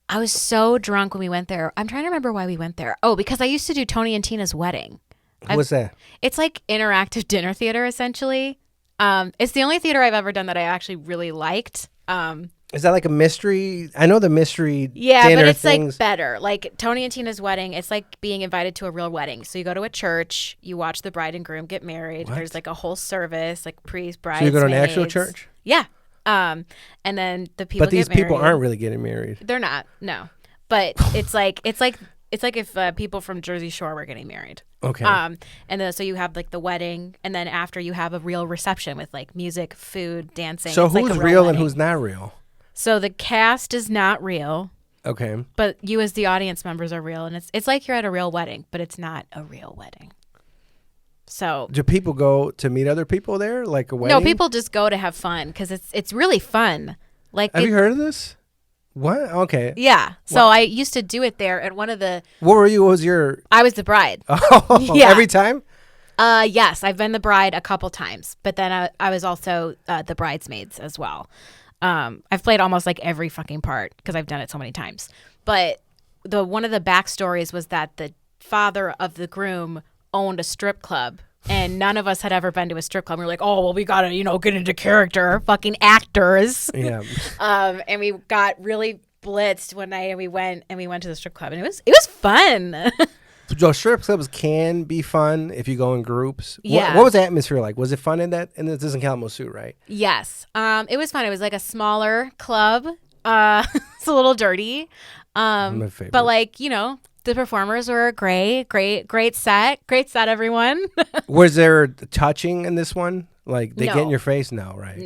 I was so drunk when we went there. I'm trying to remember why we went there. Oh, because I used to do Tony and Tina's wedding. What's that? It's like interactive dinner theater, essentially. It's the only theater I've ever done that I actually really liked. Is that like a mystery? I know the mystery yeah, dinner but it's things. Like better. Like Tony and Tina's wedding, it's like being invited to a real wedding. So you go to a church, you watch the bride and groom get married. What? There's like a whole service, like priest, bridesmaids. So you go to an actual church? Yeah. And then the people. But these people aren't really getting married. They're not. No. But it's like if people from Jersey Shore were getting married. Okay. And then so you have like the wedding, and then after you have a real reception with like music, food, dancing. So it's who's like real wedding. And who's not real? So the cast is not real. Okay. But you as the audience members are real, and it's like you're at a real wedding, but it's not a real wedding. So do people go to meet other people there, like a wedding? No, people just go to have fun because it's really fun. Like, have you heard of this? What? Okay. Yeah. So I used to do it there, and one of the. What were you? What was your? I was the bride. Oh, yeah. Every time? Yes, I've been the bride a couple times, but then I was also the bridesmaids as well. I've played almost like every fucking part because I've done it so many times. But one of the backstories was that the father of the groom owned a strip club, and none of us had ever been to a strip club. We were like, oh, well, we got to, get into character, fucking actors. Yeah. And we got really blitzed one night, and we went to the strip club, and it was fun. So strip clubs can be fun if you go in groups. Yeah. What was the atmosphere like? Was it fun in that? And this isn't Kalamazoo, right? Yes. It was fun. It was like a smaller club. It's a little dirty. My favorite. But like, the performers were great set, everyone. Was there touching in this one? Like they No. get in your face? No, right?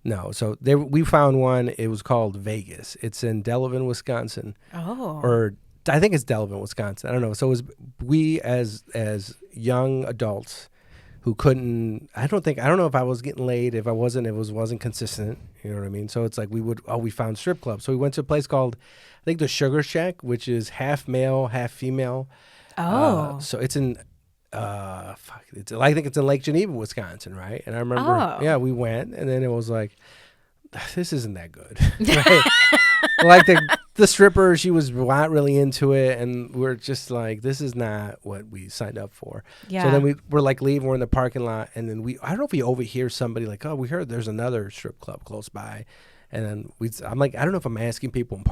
No. So we found one. It was called Vegas. It's in Delavan, Wisconsin. Oh. Or I think it's Delavan, Wisconsin. I don't know. So it was we as young adults who couldn't. I don't know if I was getting laid. If I wasn't, it wasn't consistent. You know what I mean? So it's like we found strip clubs. So we went to a place called, I think, the Sugar Shack, which is half male, half female. Oh. So it's in I think it's in Lake Geneva, Wisconsin, right? And I remember, yeah, we went, and then it was like, this isn't that good. Right? Like the stripper, she was not really into it, and we're just like, this is not what we signed up for. Yeah. So then we're like leaving, we're in the parking lot, and then I don't know if we overhear somebody like, oh, we heard there's another strip club close by. And then I'm like, I don't know if I'm asking people in the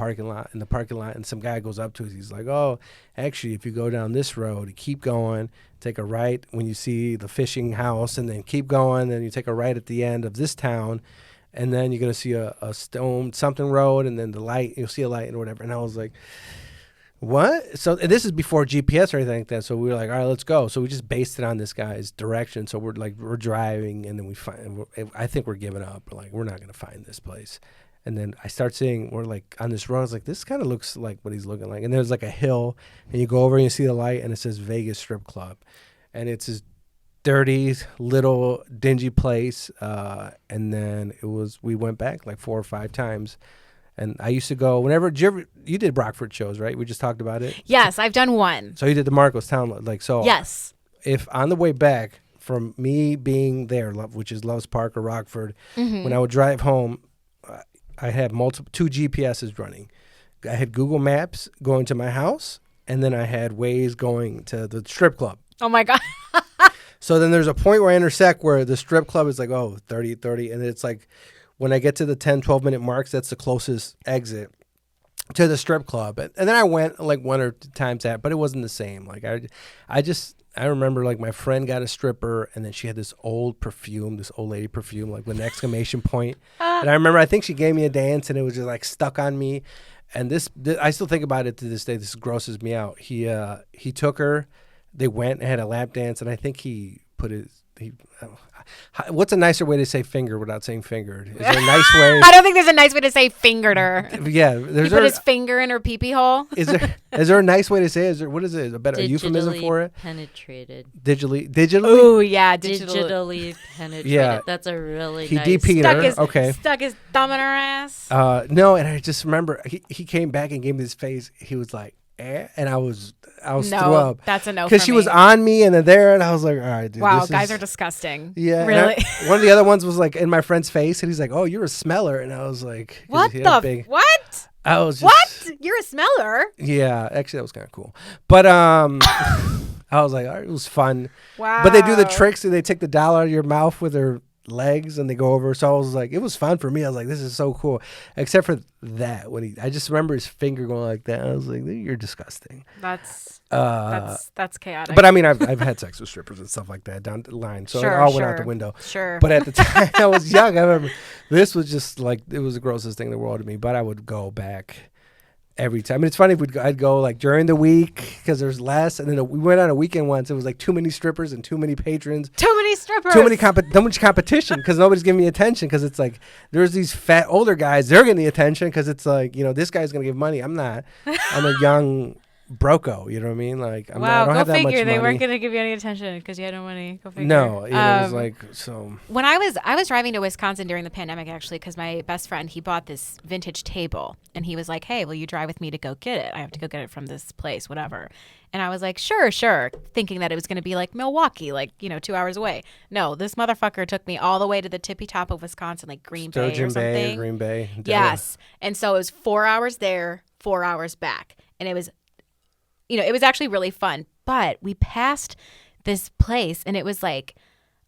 parking lot, and some guy goes up to us. He's like, oh, actually, if you go down this road, keep going, take a right when you see the fishing house, and then keep going, then you take a right at the end of this town, and then you're going to see a stone something road, and then the light, you'll see a light and whatever. And I was like, what? So and this is before GPS or anything like that. So we were like, all right, let's go. So we just based it on this guy's direction. So we're driving, and then I think we're giving up. We're like, we're not going to find this place. And then I start seeing, we're like on this road. I was like, this kind of looks like what he's looking like. And there's like a hill, and you go over and you see the light, and it says Vegas Strip Club. And it's this dirty, little, dingy place. And then we went back like 4 or 5 times. And I used to go whenever. You did Brockford shows, right? We just talked about it. Yes, I've done one. So you did the Marcos Town, like so. Yes. If on the way back from me being there, which is Loves Park or Rockford, when I would drive home, I had two GPSs running. I had Google Maps going to my house, and then I had Waze going to the strip club. Oh my God. So then there's a point where I intersect where the strip club is like, 30, and it's like when I get to the 10, 12-minute marks, that's the closest exit to the strip club. And then I went like one or two times but it wasn't the same. Like I remember like my friend got a stripper, and then she had this old lady perfume, like with an exclamation point. And I remember, I think she gave me a dance, and it was just like stuck on me. And this I still think about it to this day. This grosses me out. He took her. They went and had a lap dance, and I think he put what's a nicer way to say finger without saying fingered? Is there a nice way? I don't think there's a nice way to say fingered her. Yeah, he put his finger in her pee-pee hole. Is there a nice way to say it? What is it? A better euphemism for it? Penetrated. Digitally? Oh yeah, digitally penetrated. Yeah, that's a really he nice. DP'd her. Stuck his thumb in her ass. No, and I just remember he came back and gave me this face. He was like, and I was threw up. That's a no. Because she was on me and there, and I was like, all right, dude. Wow, guys are disgusting. Yeah, really. One of the other ones was like in my friend's face, and he's like, "Oh, you're a smeller," and I was like, "What what? I was just, what? You're a smeller?" Yeah, actually, that was kind of cool. But I was like, all right, it was fun. Wow. But they do the tricks, and they take the doll out of your mouth with their legs, and they go over. So I was like, it was fun for me. I was like, this is so cool. Except for that, I just remember his finger going like that. I was like, you're disgusting. That's chaotic. But I mean, I've had sex with strippers and stuff like that down the line, so it all went out the window. Sure. But at the time I was young, I remember this was just like, it was the grossest thing in the world to me. But I would go back every time. I mean, it's funny if I'd go like during the week because there's less, and then we went on a weekend once. It was like too many strippers and too many patrons. Too much competition because nobody's giving me attention, because it's like there's these fat older guys, they're getting the attention because it's like, this guy's gonna give money. I'm not. I'm a young broco, you know what I mean? Like, I don't have that much money. They weren't gonna give you any attention because you had no money. Go figure. No, it was like, so. When I was driving to Wisconsin during the pandemic, actually, because my best friend, he bought this vintage table, and he was like, "Hey, will you drive with me to go get it? I have to go get it from this place, whatever." And I was like, sure, thinking that it was going to be like Milwaukee, like, 2 hours away. No, this motherfucker took me all the way to the tippy top of Wisconsin, like Green Bay or something. Green Bay. Yes. And so it was 4 hours there, 4 hours back. And it was, it was actually really fun. But we passed this place, and it was like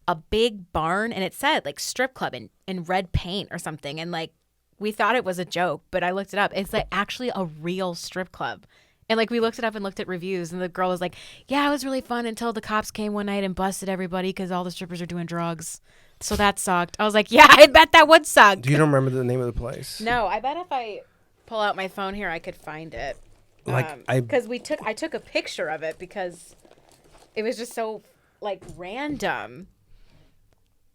a big barn, and it said like strip club in red paint or something. And like, we thought it was a joke, but I looked it up. It's like actually a real strip club. And like, we looked it up and looked at reviews, and the girl was like, yeah, it was really fun until the cops came one night and busted everybody because all the strippers are doing drugs. So that sucked. I was like, yeah, I bet that would suck. Do you don't remember the name of the place? No, I bet if I pull out my phone here, I could find it. Because I took a picture of it because it was just so like random.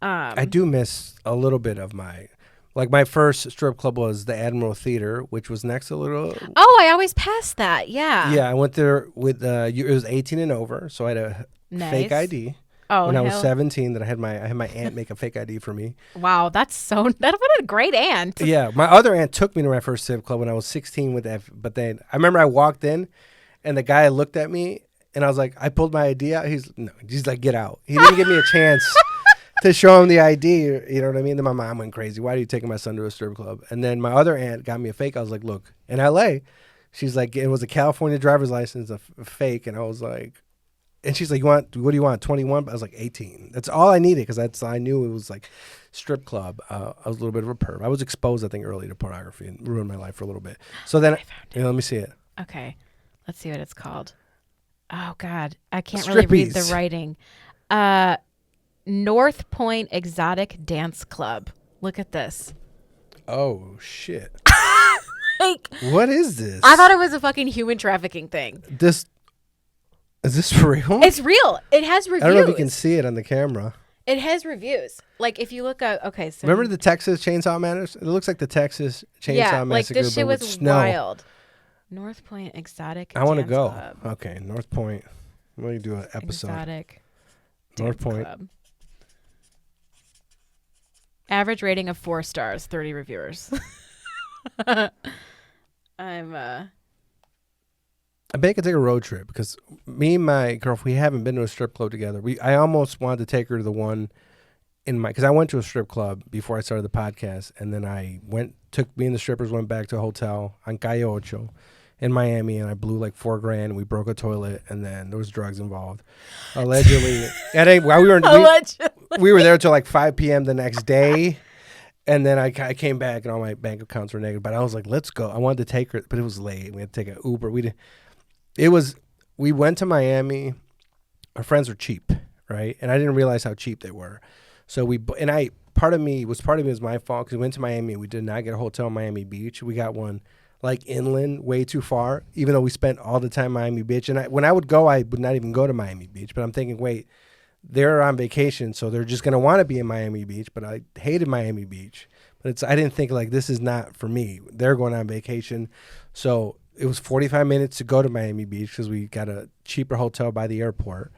I do miss a little bit of my first strip club was the Admiral Theater, which was next to Little. Oh, I always passed that. Yeah. Yeah, I went there with it was 18 and over, so I had a fake ID. Oh, when I was 17, that I had my aunt make a fake ID for me. Wow, what a great aunt. Yeah, my other aunt took me to my first strip club when I was 16 with that. But then I remember I walked in, and the guy looked at me, and I was like, I pulled my ID out. He's like, get out. He didn't give me a chance to show him the ID. You know what I mean? Then my mom went crazy. Why are you taking my son to a strip club? And then my other aunt got me a fake. I was like, look, in L.A., she's like, it was a California driver's license, a fake. And I was like, and she's like, what do you want, 21? But I was like, 18. That's all I needed because I knew it was like strip club. I was a little bit of a perv. I was exposed, I think, early to pornography and ruined my life for a little bit. So then, let me see it. Okay. Let's see what it's called. Oh, God. I can't really read the writing. North Point Exotic Dance Club. Look at this. Oh, shit. Like, what is this? I thought it was a fucking human trafficking thing. Is this for real? It's real. It has reviews. I don't know if you can see it on the camera. It has reviews. Like, if you look at, okay, so. Remember the Texas Chainsaw Massacre? It looks like the Texas Chainsaw Massacre, like this shit but was snow. wild. North Point Exotic I want to Dance go. Club. Okay, North Point. Let me do an episode. Exotic North Dance Point. Club. Average rating of 4 stars, 30 reviewers. I bet I could take a road trip because me and my girlfriend, we haven't been to a strip club together. I almost wanted to take her to the one because I went to a strip club before I started the podcast, and then took me and the strippers went back to a hotel on Calle Ocho in Miami, and I blew like $4,000, and we broke a toilet, and then there was drugs involved, allegedly. While we were there till like 5 p.m. the next day, and then I came back, and all my bank accounts were negative. But I was like, let's go. I wanted to take her, but it was late. We had to take an Uber. We went to Miami. Our friends were cheap, right? And I didn't realize how cheap they were. So part of me was my fault, because we went to Miami. We did not get a hotel in Miami Beach. We got one like inland, way too far, even though we spent all the time in Miami Beach. And when I would go, I would not even go to Miami Beach. But I'm thinking, wait, they're on vacation, so they're just going to want to be in Miami Beach. But I hated Miami Beach. But I didn't think, like, this is not for me. They're going on vacation. So it was 45 minutes to go to Miami Beach, because we got a cheaper hotel by the airport.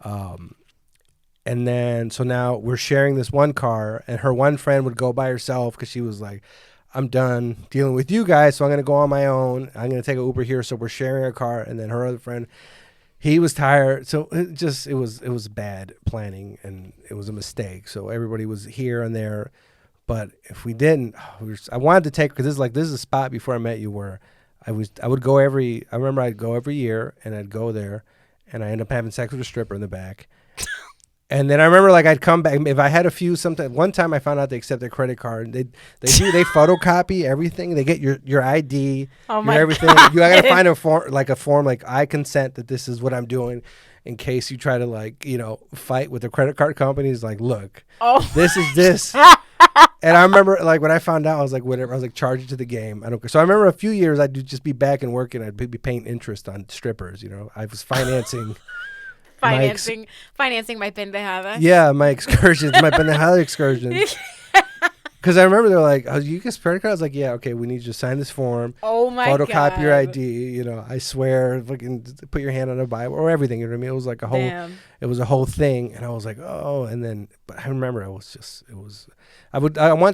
And then, so now we're sharing this one car, and her one friend would go by herself because she was like, I'm done dealing with you guys, so I'm going to go on my own. I'm going to take an Uber here. So we're sharing a car, and then her other friend, he was tired. So it was bad planning, and it was a mistake. So everybody was here and there. But if we didn't, I wanted to take, because this is a spot before I met you where I would go I remember I'd go every year, and I'd go there, and I end up having sex with a stripper in the back. And then I remember, like, I'd come back if I had a few. One time I found out they accept a credit card. They photocopy everything. They get your ID, your everything. God. I gotta find a form like I consent that this is what I'm doing, in case you try to, like, fight with the credit card companies. Like, look, this is this. And I remember, like, when I found out, I was like, whatever. I was like, charge it to the game. I don't care. So I remember a few years I'd just be back and working. I'd be paying interest on strippers. I was financing. Financing my pendejadas. Yeah, my excursions, my pendejada excursions. Because I remember they're like, "Oh, you get credit card?" I was like, "Yeah, okay. We need you to sign this form. Oh my god. Photocopy your ID. I swear, fucking put your hand on a Bible or everything." You know what I mean? It was like a whole. Damn. It was a whole thing, and I was like, "Oh," and then, but I remember I wanted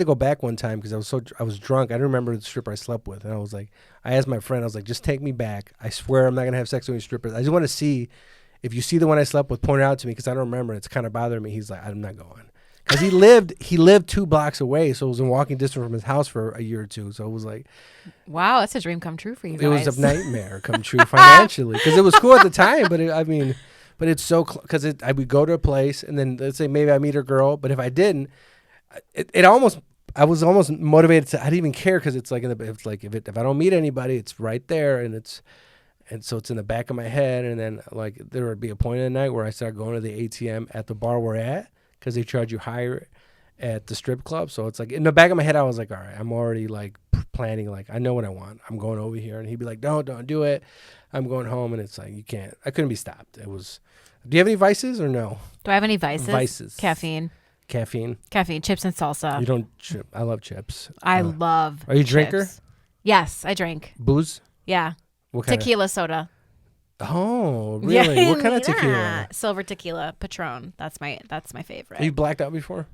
to go back one time because I was drunk. I didn't remember the stripper I slept with, and I was like, I asked my friend, I was like, "Just take me back. I swear I'm not gonna have sex with any strippers. I just want to see." If you see the one I slept with, point it out to me, because I don't remember. It's kind of bothering me. He's like, I'm not going. Because he lived 2 blocks away, so it was in walking distance from his house for a year or two. So it was like, wow, that's a dream come true for you guys. It was a nightmare come true financially, because it was cool at the time. But it's so because I would go to a place, and then let's say maybe I meet a girl, but if I didn't, I was almost motivated to. I didn't even care, because it's like if I don't meet anybody, it's right there, and so it's in the back of my head. And then, like, there would be a point in the night where I started going to the ATM at the bar we're at, because they charge you higher at the strip club. So it's like in the back of my head, I was like, all right, I'm already like planning, like, I know what I want. I'm going over here. And he'd be like, don't do it. I'm going home. And it's like, you can't. I couldn't be stopped. Do you have any vices or no? Do I have any vices? Vices. Caffeine, chips and salsa. You don't chip. I love chips. I love Are you a chips. drinker? Yes, I drink. Booze? Yeah. What kind Tequila soda. Oh, really? Yeah. What kind of tequila? Silver tequila, Patron. That's my favorite. Have you blacked out before?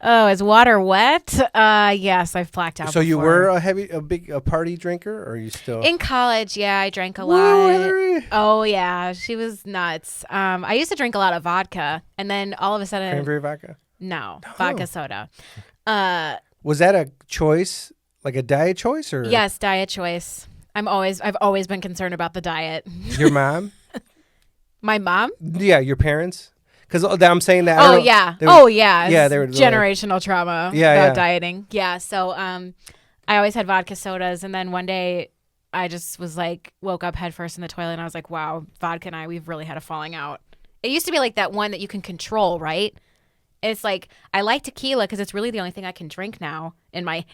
Oh, is water wet? Yes, I've blacked out. So before. you were a big party drinker, or are you still In college? Yeah, I drank a Woo, lot. Hilary. Oh yeah, she was nuts. I used to drink a lot of vodka, and then all of a sudden, Cranberry vodka? no, vodka soda. Was that a choice, like a diet choice, or Yes, diet choice. I've always been concerned about the diet. your mom? My mom? Yeah, your parents. Because I'm saying that. Oh yeah. Yeah, they were generational trauma Yeah, about yeah. dieting. Yeah. So I always had vodka sodas, and then one day I just was like, woke up head first in the toilet, and I was like, wow, vodka and we've really had a falling out. It used to be like that one that you can control, right? It's like, I like tequila because it's really the only thing I can drink now in my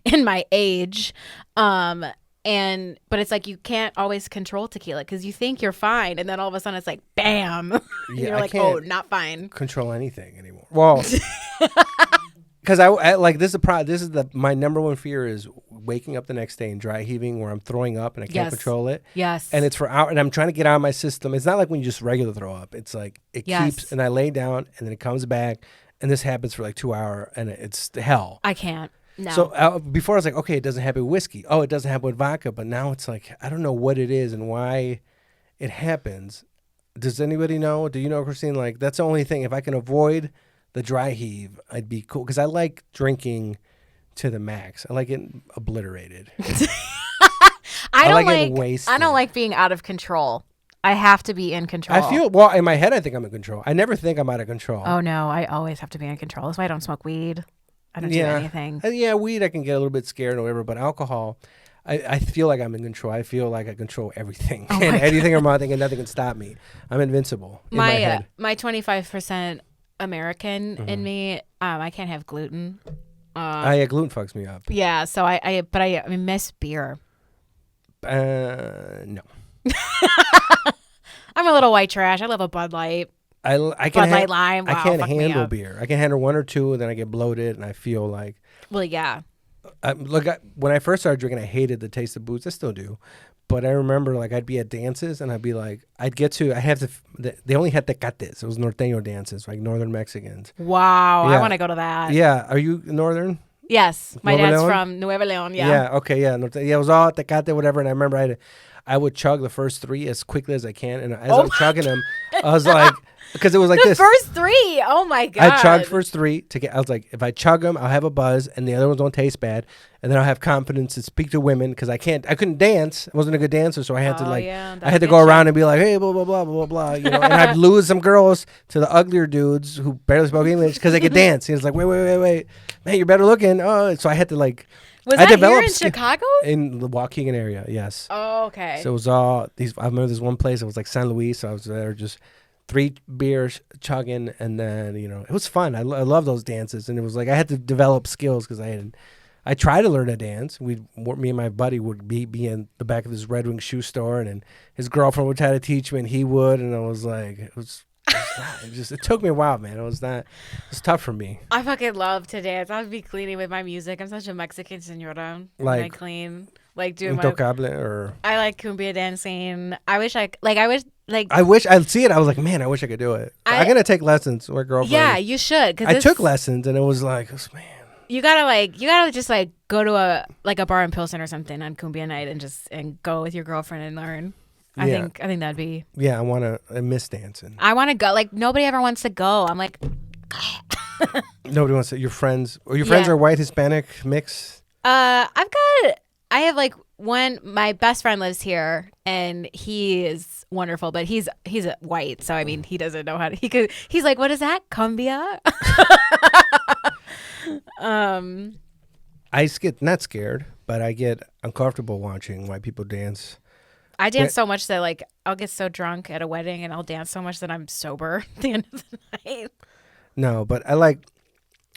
age. But it's like you can't always control tequila because you think you're fine, and then all of a sudden it's like bam, and you're like, oh, not fine. Control anything anymore. Well, because I like this is my number one fear is waking up the next day and dry heaving where I'm throwing up and I can't control it. Yes. And it's for hours, and I'm trying to get out of my system. It's not like when you just regular throw up. It's like it keeps, and I lay down and then it comes back, and this happens for like 2 hours, and it's hell. I can't. No. So before I was like, okay, it doesn't happen with whiskey. Oh, it doesn't happen with vodka. But now it's like, I don't know what it is and why it happens. Does anybody know? Do you know, Christine? Like, that's the only thing. If I can avoid the dry heave, I'd be cool because I like drinking to the max. I like it obliterated. I don't like it like. wasted. I don't like being out of control. I have to be in control. I feel well in my head. I think I'm in control. I never think I'm out of control. Oh no, I always have to be in control. That's why I don't smoke weed. I don't do anything. Yeah, weed I can get a little bit scared or whatever, but alcohol, I feel like I'm in control. I feel like I control everything and anything or nothing, and nothing can stop me. I'm invincible. In my head. My 25% American in me, I can't have gluten. Yeah, gluten fucks me up. Yeah, so I miss beer. No. I'm a little white trash. I love a Bud Light. I can Bud Light Lime. Wow, I can't fuck me handle up. beer. I can handle one or two, and then I get bloated, and I feel like. Well, yeah. When I first started drinking, I hated the taste of booze. I still do, but I remember like I'd be at dances, and I'd be like, I have to. They only had tecates. It was norteño dances, like northern Mexicans. Wow, Yeah. I want to go to that. Yeah, are you northern? Yes, my Nuevo dad's Leon? from Nuevo Leon. Yeah. Yeah. Okay. Yeah. Yeah. It was all tecate, whatever. And I remember I would chug the first three as quickly as I can, and as I'm chugging them, I was like, because it was like The this. first three. Oh my god. I chugged first three to get. I was like, if I chug them, I'll have a buzz, and the other ones don't taste bad, and then I'll have confidence to speak to women because I couldn't dance. I wasn't a good dancer, so I had to Oh, yeah, I had to go around and be like, hey, blah blah blah blah blah, you know, and I'd lose some girls to the uglier dudes who barely spoke English because they could dance. He was like, wait, man, you're better looking. Oh, so I had to like. Was I that here developed in Chicago? in the Waukegan area, yes. Oh, okay. So it was all these. I remember this one place. It was like San Luis. So I was there just 3 beers chugging, and then it was fun. I love those dances, and it was like I had to develop skills because I tried to learn to dance. Me and my buddy would be in the back of this Red Wing shoe store, and his girlfriend would try to teach me, and he would, and I was like, it took me a while, man. It was tough for me. I fucking love to dance. I would be cleaning with my music. I'm such a Mexican señora. Like I clean, like doing Intocable or. I like cumbia dancing. I wish I'd see it. I was like, man, I wish I could do it. I'm gonna take lessons with my girlfriend. Yeah, you should. I took lessons, and it was like, man. You gotta just like go to a bar in Pilsen or something on cumbia night and go with your girlfriend and learn. I think that'd be. Yeah, I miss dancing. I want to go. Like nobody ever wants to go. I'm like. Nobody wants to. Your friends are white, Hispanic, mix. I have like my best friend lives here and he is wonderful, but he's a white, so I mean he doesn't know how to. He's like, what is that, cumbia? I get not scared, but I get uncomfortable watching white people dance. I dance so much that like I'll get so drunk at a wedding and I'll dance so much that I'm sober at the end of the night. No, but I like.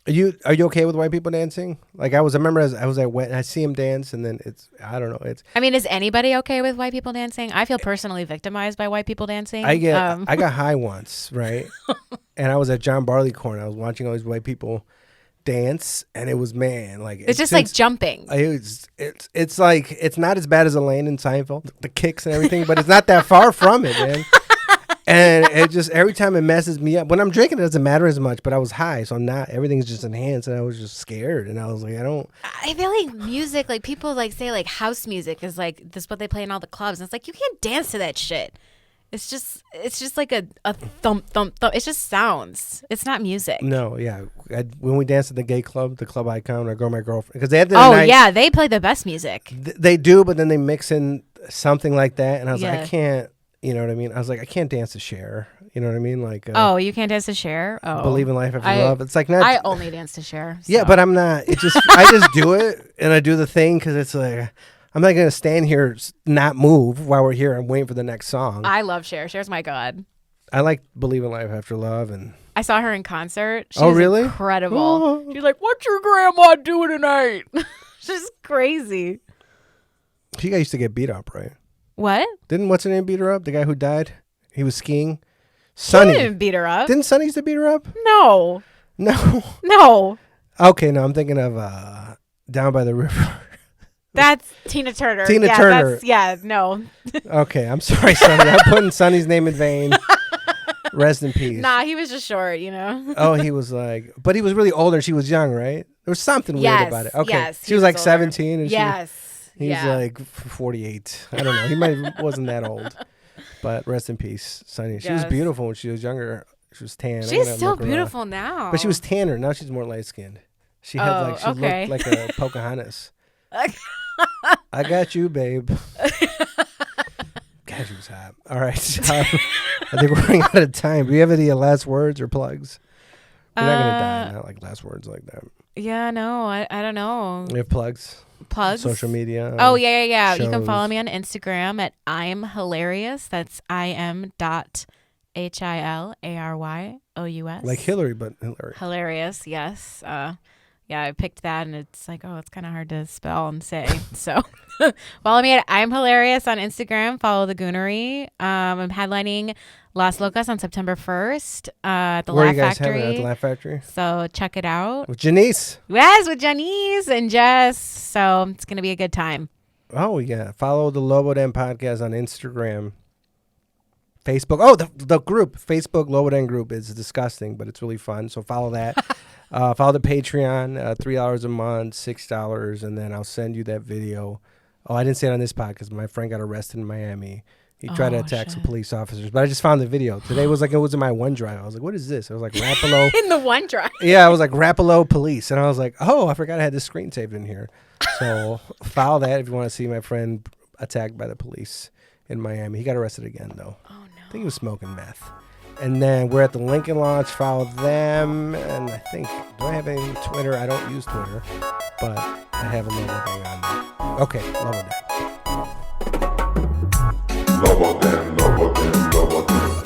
Are you okay with white people dancing? Like I remember as I was at wedding, I see them dance, and then I don't know. I mean, is anybody okay with white people dancing? I feel personally victimized by white people dancing. I got high once, right? And I was at John Barleycorn. I was watching all these white people dance, and it was it's just like jumping. It's like it's not as bad as Elaine in Seinfeld, the kicks and everything, but it's not that far from it, man. And it just every time it messes me up. When I'm drinking, it doesn't matter as much. But I was high, so everything's just enhanced, and I was just scared. And I was like, I feel like music, like people like say like house music is like this is what they play in all the clubs, and it's like you can't dance to that shit. It's just like a thump thump thump. It just sounds. It's not music. No, yeah. When we danced at the gay club, the club icon, I go with my girlfriend because they had the night. Yeah, they play the best music. They do, but then they mix in something like that, and I was like, I can't. You know what I mean? I was like, I can't dance to Cher. You know what I mean? Like, you can't dance to Cher? Oh, Believe in Life After Love. It's like not. I only dance to Cher. So. Yeah, but I'm not. It just I just do it and I do the thing because it's like I'm not gonna stand here not move while we're here. I'm waiting for the next song. I love Cher. Cher's my god. I like Believe in Life After Love, and I saw her in concert. She's really? Incredible. Oh. She's like, "What's your grandma doing tonight?" She's crazy. She used to get beat up, right? What? Didn't what's her name beat her up? The guy who died. He was skiing. Sonny didn't beat her up. Didn't Sonny used to beat her up? No. No. Okay, no, I'm thinking of Down by the River. That's Tina Turner. Tina Turner. No. Okay, I'm sorry, Sonny. I'm putting Sonny's name in vain. Rest in peace. Nah, he was just short, you know. Oh, he was like, but he was really older. She was young, right? There was something weird about it. Okay, yes, she was like older. 17, and he's yeah. like 48. I don't know. He wasn't that old. But rest in peace, Sonny. She was beautiful when she was younger. She was tan. She's so beautiful now. But she was tanner. Now she's more light skinned. She had she looked like a Pocahontas. I got you, babe. God, she was hot. All right. I think we're running out of time. Do you have any last words or plugs? You're not gonna die. Not like last words like that. Yeah, no, I don't know. You have plugs? Plugs? Social media? Oh, yeah. Shows. You can follow me on Instagram at I'm Hilarious. That's IM.HILARYOUS. Like Hillary, but Hilary. Hilarious, yes. Yeah, I picked that, and it's like, it's kind of hard to spell and say. So follow me at I'm Hilarious on Instagram. Follow the Goonery. I'm headlining Las Locas on September 1st at the Where Laugh you guys Factory. At the Laugh Factory? So check it out. With Janice. Yes, with Janice and Jess. So it's going to be a good time. Oh, yeah. Follow the Lobo Den podcast on Instagram. Facebook. Oh, the group. Facebook Lobo Den group is disgusting, but it's really fun. So follow that. Follow the Patreon, $3 a month, $6, and then I'll send you that video. Oh, I didn't say it on this podcast. My friend got arrested in Miami. He tried to attack some police officers, but I just found the video. Today was like, it was in my OneDrive. I was like, what is this? I was like, Rapallo. In the OneDrive. Yeah, I was like, Rapallo police. And I was like, oh, I forgot I had this screen saved in here. So follow that if you want to see my friend attacked by the police in Miami. He got arrested again, though. Oh, no. I think he was smoking meth. And then we're at the Lincoln Launch. Follow them. And I think, do I have any Twitter? I don't use Twitter, but I have a little thing on there. Okay, love it. Lobo Den, Lobo Den, Lobo Den.